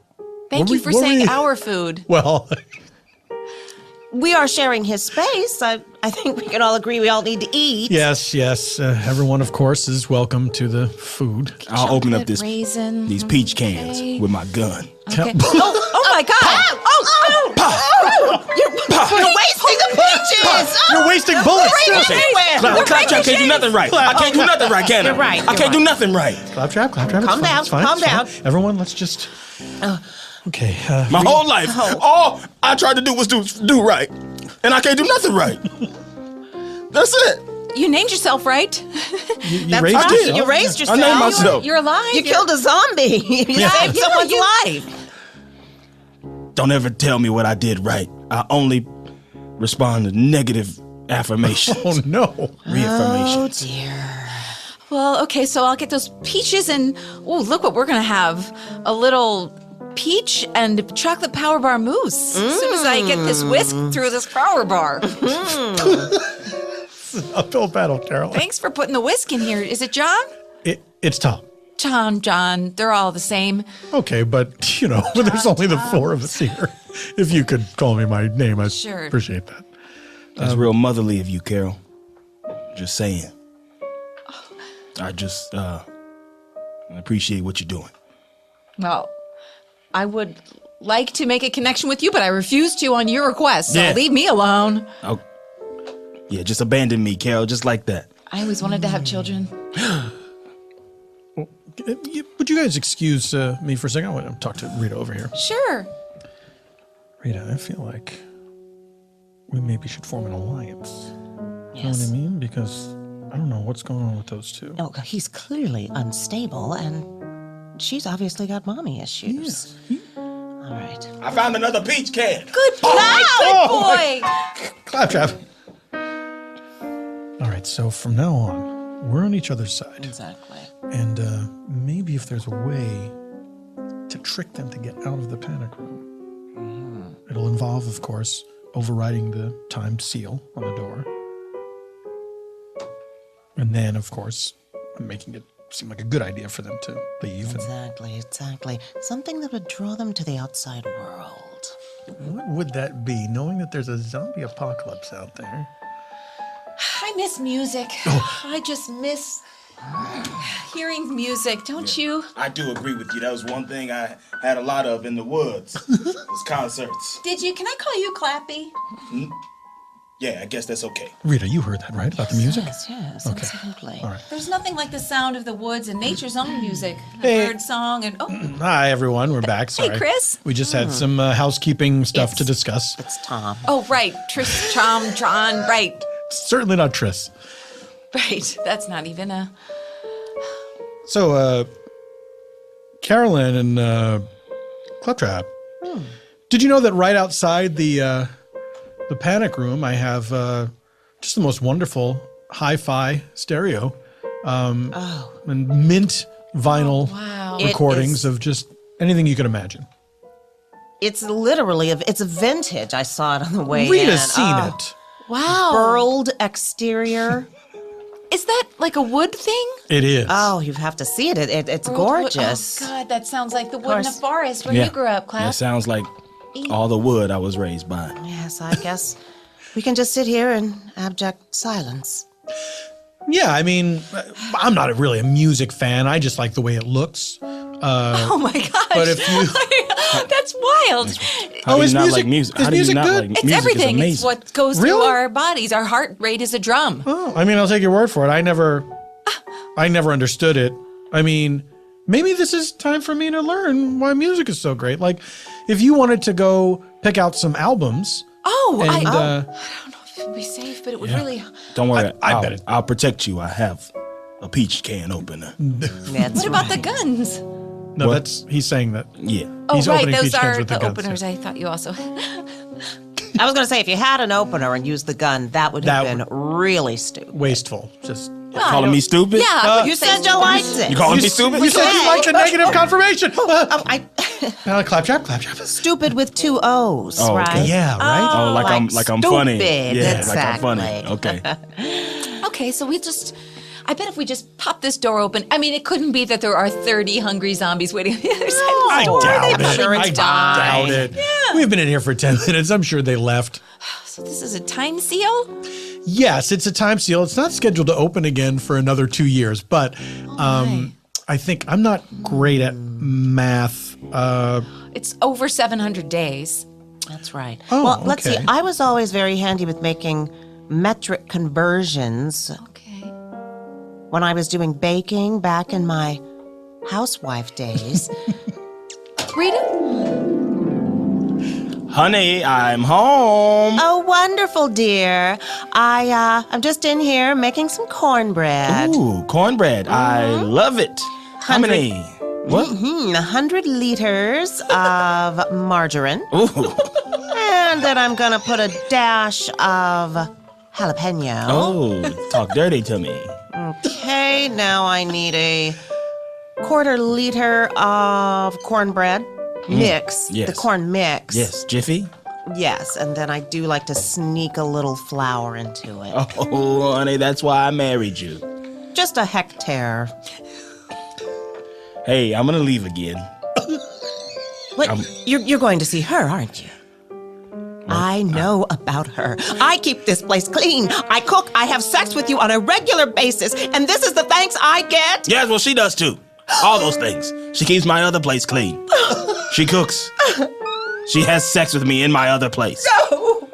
Thank you for saying our food. Well, We are sharing his space. I think we can all agree we all need to eat. yes. Everyone, of course, is welcome to the food. I'll open up Raisin. these peach cans with my gun. Okay. Oh my God! You're wasting the peaches! You're wasting bullets. Claptrap can't do nothing right. I can't do nothing right, can I? You're right, I can't do nothing right. Claptrap. Calm It's fine, down, it's fine, calm it's fine. down. Everyone, let's just. Okay. My whole life, all I tried to do was do right. And I can't do nothing right. That's it. You named yourself, right? You That's raised right. yourself. You raised yourself. I named myself. You're alive. You killed a zombie. You saved someone's life. Don't ever tell me what I did right. I only respond to negative affirmations. Oh no. Reaffirmations. Oh, dear. Well, okay, so I'll get those peaches and, look what we're going to have. A little peach and chocolate power bar mousse. As soon as I get this whisk through this power bar. Uphill battle, Carol. Thanks for putting the whisk in here. Is it John? It's Tom. John, they're all the same. Okay, but there's only the four of us here. If you could call me my name, I'd Sure. appreciate that. That's real motherly of you, Carol. Just saying. I just appreciate what you're doing. Well, I would like to make a connection with you, but I refuse to on your request, so Yeah. leave me alone. Oh, yeah, just abandon me, Carol, just like that. I always wanted to have children. Would you guys excuse me for a second? I want to talk to Rita over here. Sure. Rita, I feel like we maybe should form an alliance. Yes. You know what I mean? Because I don't know what's going on with those two. No, he's clearly unstable, and she's obviously got mommy issues. All right. I found another peach can. Good boy. Claptrap. All right, so from now on, we're on each other's side. Exactly. And maybe if there's a way to trick them to get out of the panic room, it'll involve, of course, overriding the timed seal on the door. And then, of course, making it seem like a good idea for them to leave. Exactly. Something that would draw them to the outside world. And what would that be, knowing that there's a zombie apocalypse out there? I miss music. I just miss hearing music, don't you? I do agree with you. That was one thing I had a lot of in the woods. Was concerts. Did you? Can I call you Clappy? Yeah, I guess that's okay. Rita, you heard that, right? About the music? Yes, Okay. absolutely. All right. There's nothing like the sound of the woods and nature's own music. A Hey. bird song and Hi, everyone. We're back. Sorry. Chris. We just had some housekeeping stuff to discuss. It's Tom. oh right, Tris, John, right, Certainly not Tris. right. That's not even a. So, Carolyn and Claptrap, Did you know that right outside the panic room, I have just the most wonderful hi-fi stereo and mint vinyl recordings of just anything you could imagine. It's literally, it's a vintage. I saw it on the way in. Rita's seen it. Wow. Burled exterior. Is that like a wood thing? It is. Oh, you have to see it. It's gorgeous. Oh, God, that sounds like the wood in the forest where you grew up, It class. sounds like all the wood I was raised by. Yes, I guess we can just sit here in abject silence. Yeah, I mean, I'm not really a music fan. I just like the way it looks. Oh my gosh. But if you... That's wild. How do you is not music- like music? is How do you music not good? like It's music? everything. Is It's what goes Really? through our bodies. Our heart rate is a drum. Oh, I mean, I'll take your word for it. I never understood it. I mean, maybe this is time for me to learn why music is so great. Like, if you wanted to go pick out some albums, Oh, and I don't know if it would be safe, but it would really. Don't worry. I bet it- I'll protect you. I have a peach can opener. That's What about the right. guns? no, What? that's he's saying that. Yeah. Oh, He's right. opening Those peach cans are with the the guns, openers. yeah. I thought you also. I was going to say, if you had an opener and used the gun, that would have That been really stupid. Wasteful. Just Calling me stupid? Yeah. You said you liked it. You calling me stupid? you said you liked a negative confirmation. I, Clap, clap, clap, clap. stupid with 2 O's, Oh, okay. right? Yeah, right. Oh, like I'm funny. stupid, Yeah, like I'm funny. exactly. Okay. Okay, so I bet if we just pop this door open, I mean, it couldn't be that there are 30 hungry zombies waiting on the other side of I the door. doubt They it. probably I died. doubt it. We've been in here for 10 minutes. I'm sure they left. So this is a time seal? Yes, it's a time seal. It's not scheduled to open again for another 2 years, but I think I'm not great at math. It's over 700 days. That's right. Oh, well, let's see. okay. I was always very handy with making metric conversions Okay. when I was doing baking back in my housewife days. Rita? Honey, I'm home. Oh, wonderful, dear. I'm just in here making some cornbread. Ooh, cornbread. I love it. How many? What? 100 liters of margarine. Ooh. And then I'm gonna put a dash of jalapeno. Oh, talk dirty to me. Okay, now I need a 1/4 liter of cornbread mix. yes. The corn mix. Yes, Jiffy. Yes, and then I do like to sneak a little flour into it. Oh, honey, that's why I married you. Just a hectare. Hey, I'm gonna leave again. What? You're going to see her, aren't you? I know about her. I keep this place clean. I cook. I have sex with you on a regular basis. And this is the thanks I get? Yes, well, she does too. All those things. She keeps my other place clean. She cooks. She has sex with me in my other place. No.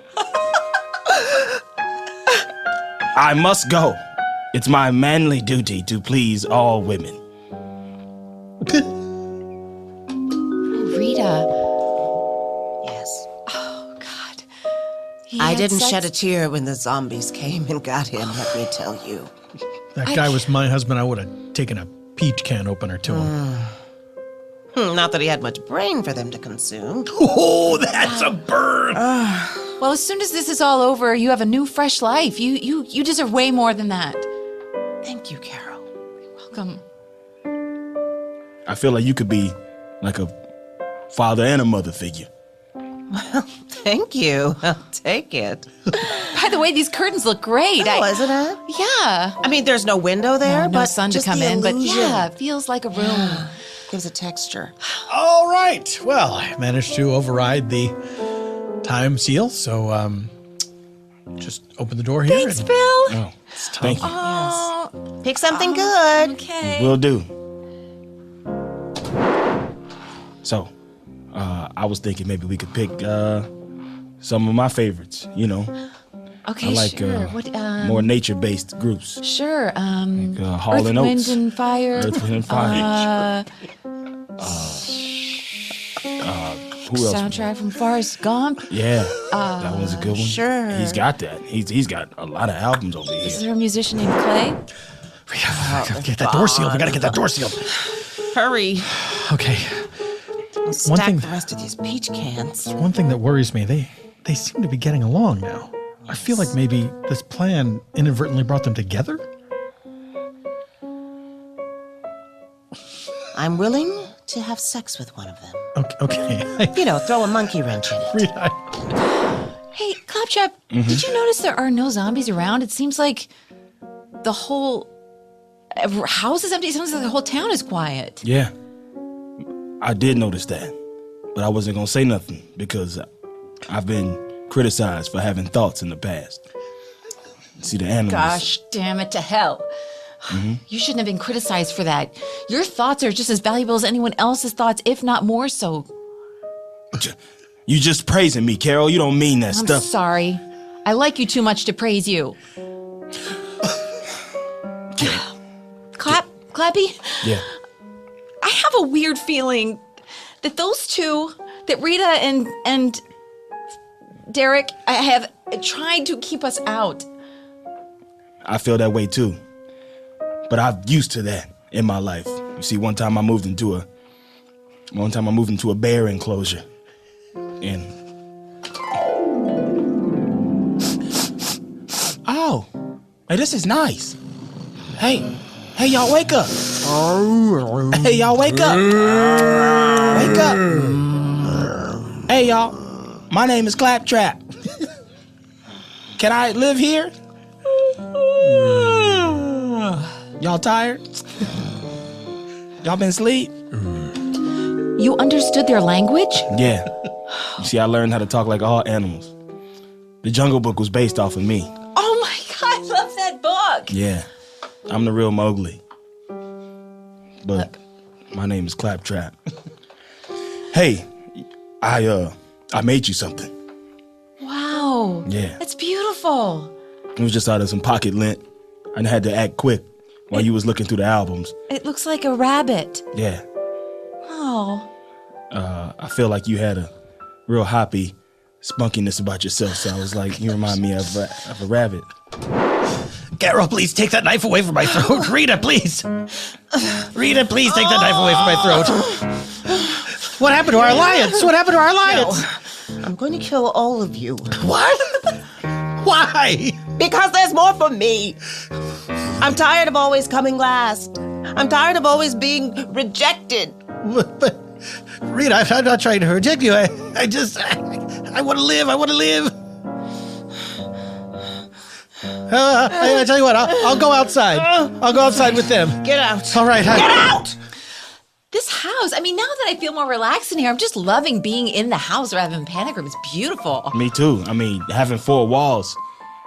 I must go. It's my manly duty to please all women. Rita. Yes. Oh, God. I didn't shed a tear when the zombies came and got him, let me tell you. That guy was my husband. I would have taken a peach can opener to him. Not that he had much brain for them to consume. Oh, that's a burn. Well, as soon as this is all over, you have a new, fresh life. You deserve way more than that. Thank you, Carol. Welcome. I feel like you could be like a father and a mother figure. Thank you. I'll take it. By the way, these curtains look great. Oh, isn't it? Yeah. I mean, there's no window there, No but sun to just come the in, but illusion yeah, it feels like a room. gives a texture. All right. Well, I managed to override the time seal, so just open the door here. Thanks, and- Bill. Oh, thank you. Oh, Pick something good. okay. Will do. So, I was thinking maybe we could pick some of my favorites. You know, Okay, I like sure. What? more nature-based groups. Sure. Hall Earth, and Oates. Wind, and Fire. Earth, Wind, and Fire. Who else? Soundtrack from Forrest Gump. Yeah, that one's a good one. Sure. He's got that. He's got a lot of albums over Is here. there a musician named Clay? We gotta get that door sealed. We gotta get that door sealed. Hurry. Okay. I'll stack the rest of these peach cans. One thing that worries me, they seem to be getting along now. I feel like maybe this plan inadvertently brought them together. I'm willing to have sex with one of them. Okay. Throw a monkey wrench in it. Hey, Claptrap, did you notice there are no zombies around? It seems like the whole house is empty. It sounds like the whole town is quiet. Yeah, I did notice that, but I wasn't gonna say nothing because I've been criticized for having thoughts in the past. See, the animals. Gosh damn it to hell. You shouldn't have been criticized for that. Your thoughts are just as valuable as anyone else's thoughts, if not more so. You just praising me, Carol. You don't mean that stuff. I'm sorry. I like you too much to praise you. Clappy? Yeah. I have a weird feeling that those two, that Rita and Derek, have tried to keep us out. I feel that way too. But I'm used to that in my life. You see, one time I moved into a bear enclosure. And oh, hey, this is nice. Hey, y'all wake up. Hey, y'all wake up. Wake up. Hey, y'all. My name is Claptrap. Can I live here? Y'all tired? Y'all been asleep? You understood their language? Yeah. You see, I learned how to talk like all animals. The Jungle Book was based off of me. Oh my God, I love that book. Yeah. I'm the real Mowgli. But my name is Claptrap. Hey, I made you something. Wow. Yeah. That's beautiful. It was just out of some pocket lint. I had to act quick while you was looking through the albums. It looks like a rabbit. Yeah. Oh. I feel like you had a real hoppy spunkiness about yourself, so I was like, you remind me of a rabbit. Carol, please take that knife away from my throat. Rita, please. Rita, please take that knife away from my throat. What happened to our alliance? What happened to our alliance? No, I'm going to kill all of you. What? Why? Because there's more for me. I'm tired of always coming last. I'm tired of always being rejected. But Rita, I'm not trying to reject you. I want to live. I want to live. I tell you what, I'll go outside. I'll go outside with them. Get out. All right. Get out! This house, now that I feel more relaxed in here, I'm just loving being in the house rather than panic room. It's beautiful. Me too. Having 4 walls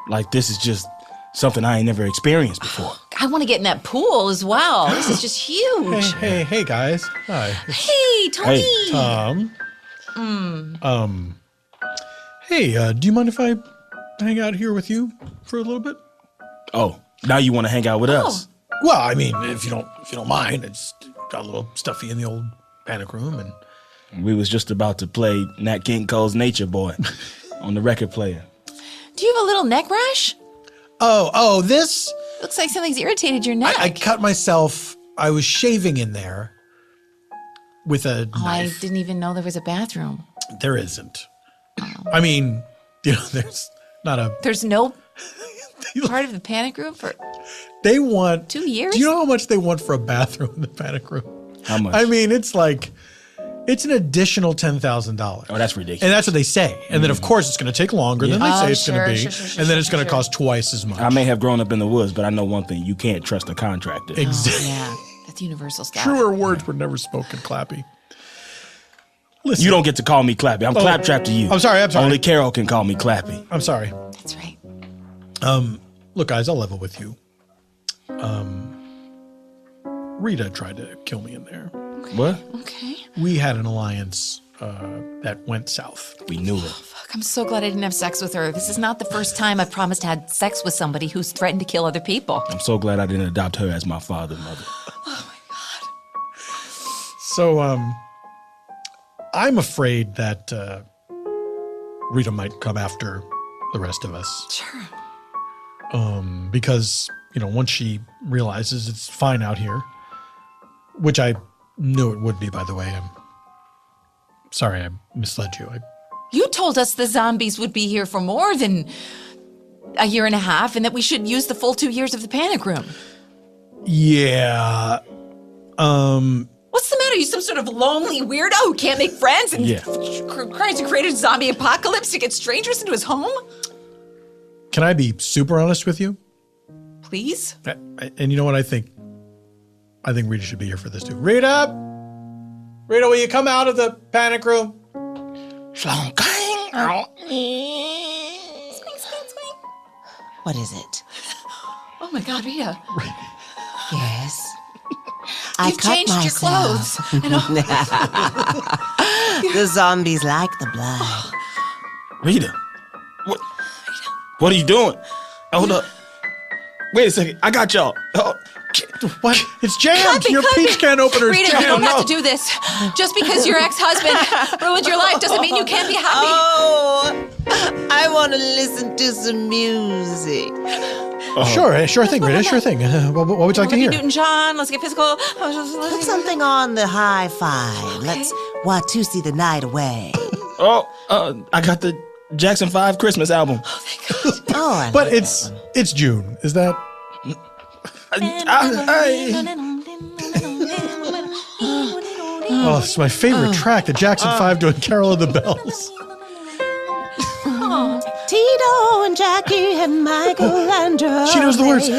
like this is just something I ain't never experienced before. I want to get in that pool as well. This is just huge. Hey, guys. Hi. Hey, Tony. Hey. Tom. Hey, do you mind if I hang out here with you for a little bit? Oh, now you want to hang out with us? Well, if you don't mind, it's got a little stuffy in the old panic room, and we was just about to play Nat King Cole's Nature Boy on the record player. Do you have a little neck rash? Oh, this looks like something's irritated your neck. I cut myself. I was shaving in there with a knife. I didn't even know there was a bathroom. There isn't. There's not a. There's no part of the panic room for. They want 2 years. Do you know how much they want for a bathroom in the panic room? How much? It's an additional $10,000. Oh, that's ridiculous. And that's what they say. And then, of course, it's going to take longer than they say it's going to be. Sure, and then it's going to cost twice as much. I may have grown up in the woods, but I know one thing. You can't trust a contractor. Exactly. Yeah, that's universal stuff. Truer words were never spoken, Clappy. Listen. You don't get to call me Clappy. I'm Claptrap to you. I'm sorry. Only Carol can call me Clappy. I'm sorry. That's right. Look, guys, I'll level with you. Rita tried to kill me in there. What? Okay. We had an alliance that went south. We knew it. Fuck, I'm so glad I didn't have sex with her. This is not the first time I've promised to have sex with somebody who's threatened to kill other people. I'm so glad I didn't adopt her as my father, mother. Oh my God. So, I'm afraid that Rita might come after the rest of us. Sure. Because, once she realizes it's fine out here, which I knew it would be, by the way. Sorry, I misled you. You told us the zombies would be here for more than a year and a half and that we should use the full 2 years of the panic room. Yeah. What's the matter? You some sort of lonely weirdo who can't make friends and tries to create a zombie apocalypse to get strangers into his home? Can I be super honest with you? Please? And you know what I think? I think Rita should be here for this too. Rita! Rita, will you come out of the panic room? What is it? Oh my God, Rita. Yes. You've changed your clothes. The zombies like the blood. Rita, what are you doing? Hold up. Wait a second. I got y'all. Oh. What? It's jammed. Your peach can opener is Rita, jammed. you don't have to do this. Just because your ex-husband ruined your life doesn't mean you can't be happy. Oh, I want to listen to some music. Sure thing, Rita, sure thing. What would you like to hear? Newton-John, let's get physical. Put something on the hi-fi. Okay. Let's see the night away. I got the Jackson 5 Christmas album. But it's June. Is that? It's my favorite track, the Jackson 5 doing Carol of the Bells. Tito and Jackie and Michael and Jermaine. She knows the words.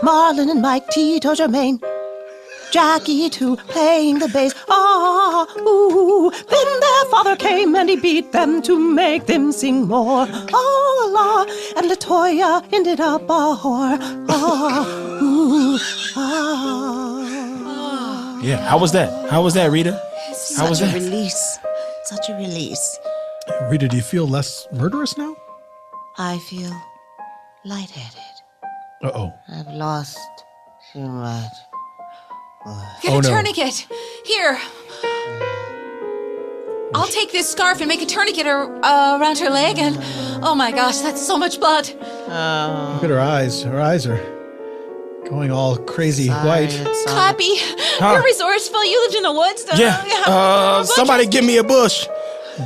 Marlon and Mike, Tito, Jermaine. Jackie too, playing the bass. Then their father came and he beat them to make them sing more. And Latoya ended up a whore. Yeah, how was that? How was that, Rita? How was that? Such a release. Rita, do you feel less murderous now? I feel lightheaded. Uh-oh. I've lost too much. Get a tourniquet. Here. I'll take this scarf and make a tourniquet around her leg and... Oh my gosh, that's so much blood. Look at her eyes. Her eyes are going all crazy white. Clappy, you're resourceful. You lived in the woods. Somebody give me a bush.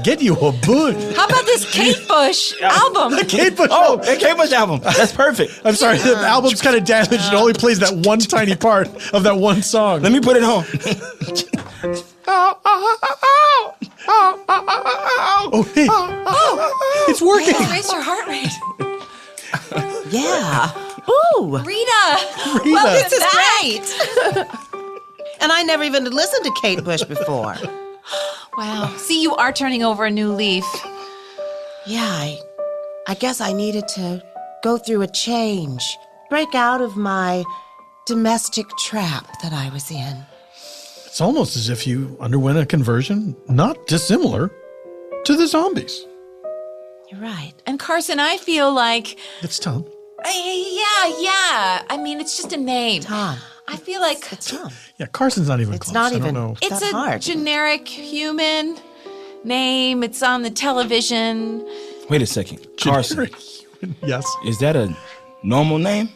Get you a bush. How about this Kate Bush album? The Kate Bush album. The Kate Bush album. That's perfect. I'm sorry, the album's kind of damaged. It only plays that one tiny part of that one song. Let me put it on. Hey. It's working. Raise your heart rate. Yeah. Ooh. Rita. Well, this is great. And I never even listened to Kate Bush before. Wow. See, you are turning over a new leaf. Yeah, I guess I needed to go through a change. Break out of my domestic trap that I was in. It's almost as if you underwent a conversion, not dissimilar to the zombies. You're right. And Carson, I feel like... It's Tom. Yeah. I mean, it's just a name. Tom. I feel like... It's Tom. Yeah, Carson's not even It's close. not I even... don't know. It's that a hard. generic human name. It's on the television. Wait a second. Carson. Yes. Is that a normal name?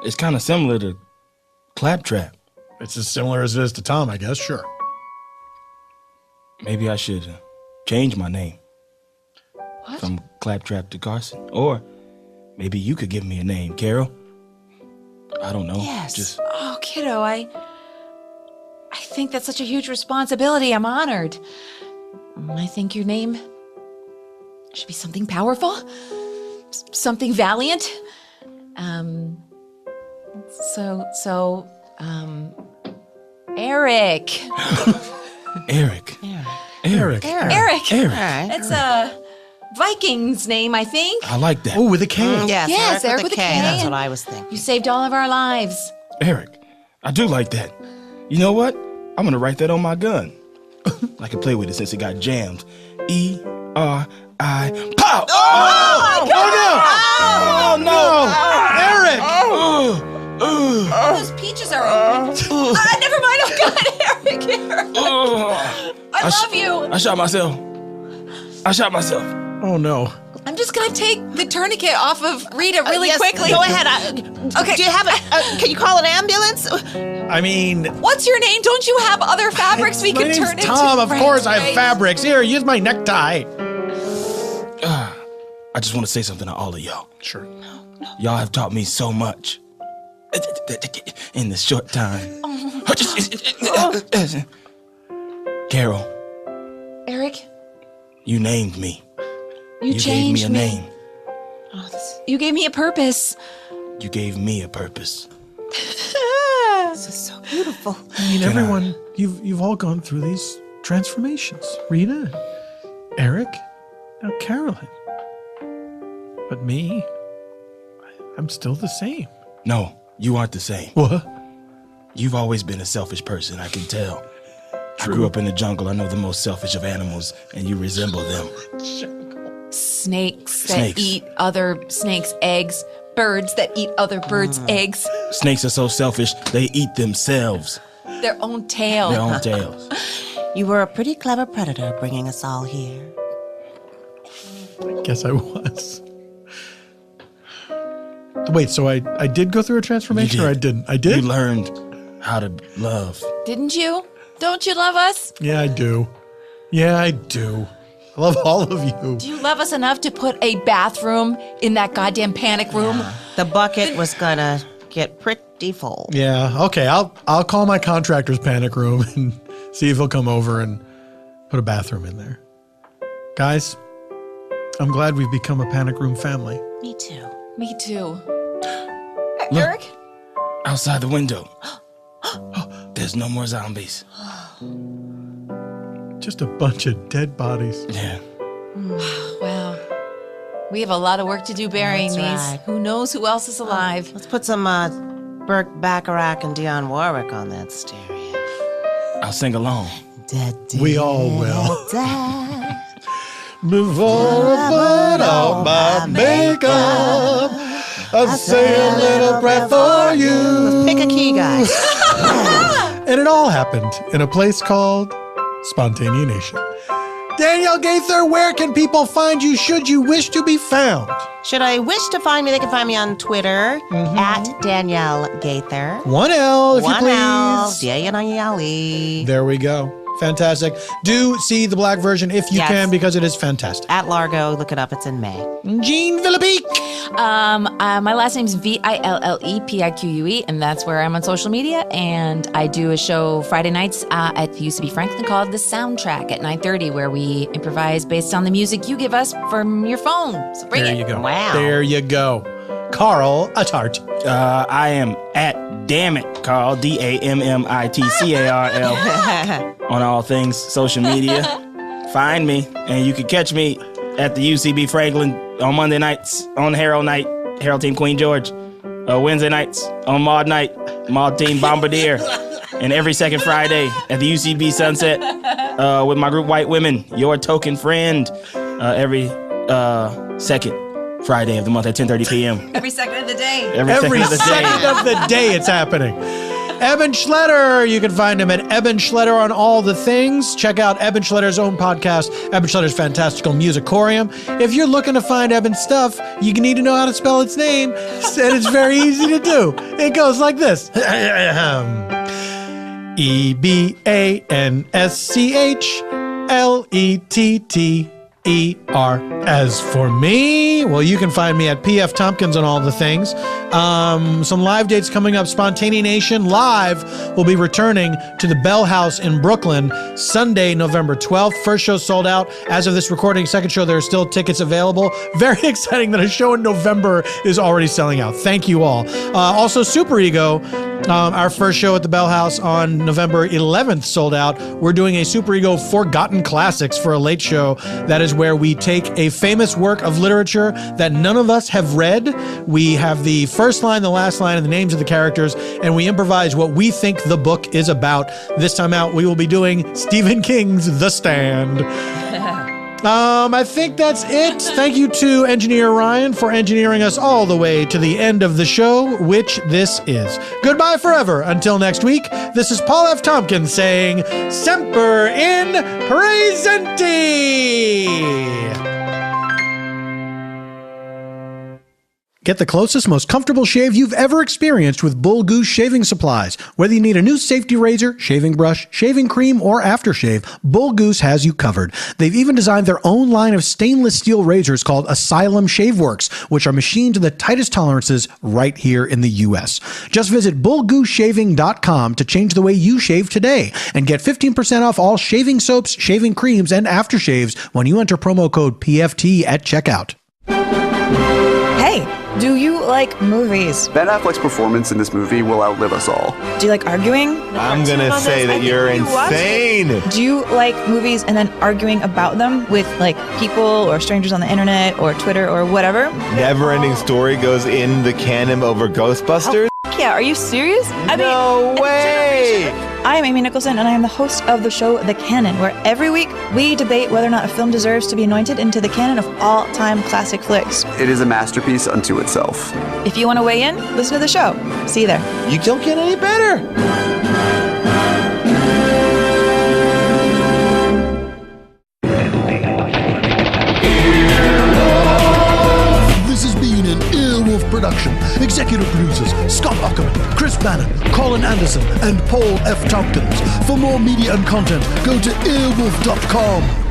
It's kind of similar to Claptrap. It's as similar as it is to Tom, I guess. Sure. Maybe I should change my name. What? From Claptrap to Carson. Or maybe you could give me a name, Carol. I don't know. Yes. Oh, kiddo, I think that's such a huge responsibility. I'm honored. I think your name should be something powerful, something valiant. Eric. Eric. Eric. It's a Viking's name, I think. I like that. Oh, with a K. Yes, Eric with a K. That's what I was thinking. You saved all of our lives. Eric. I do like that. You know what? I'm going to write that on my gun. I can play with it since it got jammed. E-R-I, pow! Oh, Oh, no! Eric! Those peaches are open. Never mind. Oh, God, Eric. I love you. I shot myself. Oh, no. I'm just gonna take the tourniquet off of Rita really quickly. Go ahead. Okay. Do you have can you call an ambulance? I mean, What's your name? Don't you have other fabrics we my can turn name's into? Tom. Of course, I have Right. fabrics. Here, use my necktie. I just want to say something to all of y'all. Sure. Y'all have taught me so much in this short time. Carol, Eric, you named me. you You gave changed me a name. You gave me a purpose. You gave me a purpose. This is so beautiful. I mean, everyone, you've all gone through these transformations. Rita, Eric, now Carolyn. But me, I'm still the same. No, you aren't the same. What? You've always been a selfish person, I can tell. I grew up in the jungle. I know the most selfish of animals, and you resemble them. Snakes that Snakes. eat other snakes' eggs. Birds that eat other birds' eggs. Snakes are so selfish, they eat themselves, Their own tail. their own tails. You were a pretty clever predator bringing us all here. I guess I was. Wait, so I did go through a transformation, You or I did. didn't? I did? You learned how to love. Didn't you? Don't you love us? Yeah, I do. Yeah, I do. I love all of you. Do you love us enough to put a bathroom in that goddamn panic room? The bucket was gonna get pretty full. Yeah, okay. I'll call my contractor's panic room and see if he'll come over and put a bathroom in there. Guys, I'm glad we've become a panic room family. Me too. Me too. Look. Eric? Outside the window. There's no more zombies. Just a bunch of dead bodies. Yeah. Wow. We have a lot of work to do burying That's these. right. Who knows who else is alive? Let's put some Burt Bacharach and Dionne Warwick on that stereo. I'll sing along. We all will. Dead. Before I put on my makeup, I'll say a little prayer for you. Pick a key, guys. And it all happened in a place called Spontaneanation. Danielle Gaither, where can people find you should you wish to be found? Should I wish to find me, they can find me on Twitter at Danielle Gaither. One L, if you One L, please. Danielle. There we go. Fantastic. Do see the black version if you Yes. can, because it is fantastic. At Largo, look it up, it's in May. Jean Villepique. My last name's Villepique, and that's where I'm on social media. And I do a show Friday nights at the UCB Franklin called The Soundtrack at 9:30, where we improvise based on the music you give us from your phone. So bring There it. you go. Wow. There you go. Carl, a tart. I am at Dammit Carl, DAMMITCARL, on all things social media. Find me, and you can catch me at the UCB Franklin on Monday nights on Herald Night, Herald Team Queen George. Wednesday nights on Maud Night, Maud Team Bombardier. And every second Friday at the UCB Sunset with my group White Women, Your Token Friend, every second Friday of the month at 10:30 p.m. Every second of the day. Every second of the second day. of the day it's happening. Eban Schletter, you can find him at Eban Schletter on all the things. Check out Eban Schletter's own podcast, Eban Schletter's Fantastical Musicorium. If you're looking to find Eban's stuff, you need to know how to spell its name, and it's very easy to do. It goes like this. EBANSCHLETTER. As for me, well, you can find me at PF Tompkins on all the things. Some live dates coming up. Spontaneanation Live will be returning to the Bell House in Brooklyn Sunday, November 12th. First show sold out. As of this recording, second show, there are still tickets available. Very exciting that a show in November is already selling out. Thank you all. Also, Super Ego. Our first show at the Bell House on November 11th sold out. We're doing a Super Ego Forgotten Classics for a late show. That is where we take a famous work of literature that none of us have read. We have the first line, the last line, and the names of the characters, and we improvise what we think the book is about. This time out, we will be doing Stephen King's The Stand. I think that's it. Thank you to engineer Ryan for engineering us all the way to the end of the show, which this is. Goodbye forever. Until next week, this is Paul F. Tompkins saying, Semper in Presenti. Get the closest, most comfortable shave you've ever experienced with Bull Goose shaving supplies. Whether you need a new safety razor, shaving brush, shaving cream, or aftershave, Bull Goose has you covered. They've even designed their own line of stainless steel razors called Asylum Shaveworks, which are machined to the tightest tolerances right here in the U.S. Just visit bullgooseshaving.com to change the way you shave today and get 15% off all shaving soaps, shaving creams, and aftershaves when you enter promo code PFT at checkout. Hey, do you like movies? Ben Affleck's performance in this movie will outlive us all. Do you like arguing? I'm gonna say that you're insane. Do you like movies and then arguing about them with like people or strangers on the internet or Twitter or whatever? Never-ending Story goes in the canon over Ghostbusters? Oh, yeah, are you serious? No way! I am Amy Nicholson, and I am the host of the show The Canon, where every week we debate whether or not a film deserves to be anointed into the canon of all-time classic flicks. It is a masterpiece unto itself. If you want to weigh in, listen to the show. See you there. You don't get any better! This has been an Earwolf production. Executive producers Scott Ackerman, Chris Bannon, Colin Anderson, and Paul F. Tompkins. For more media and content, go to earwolf.com.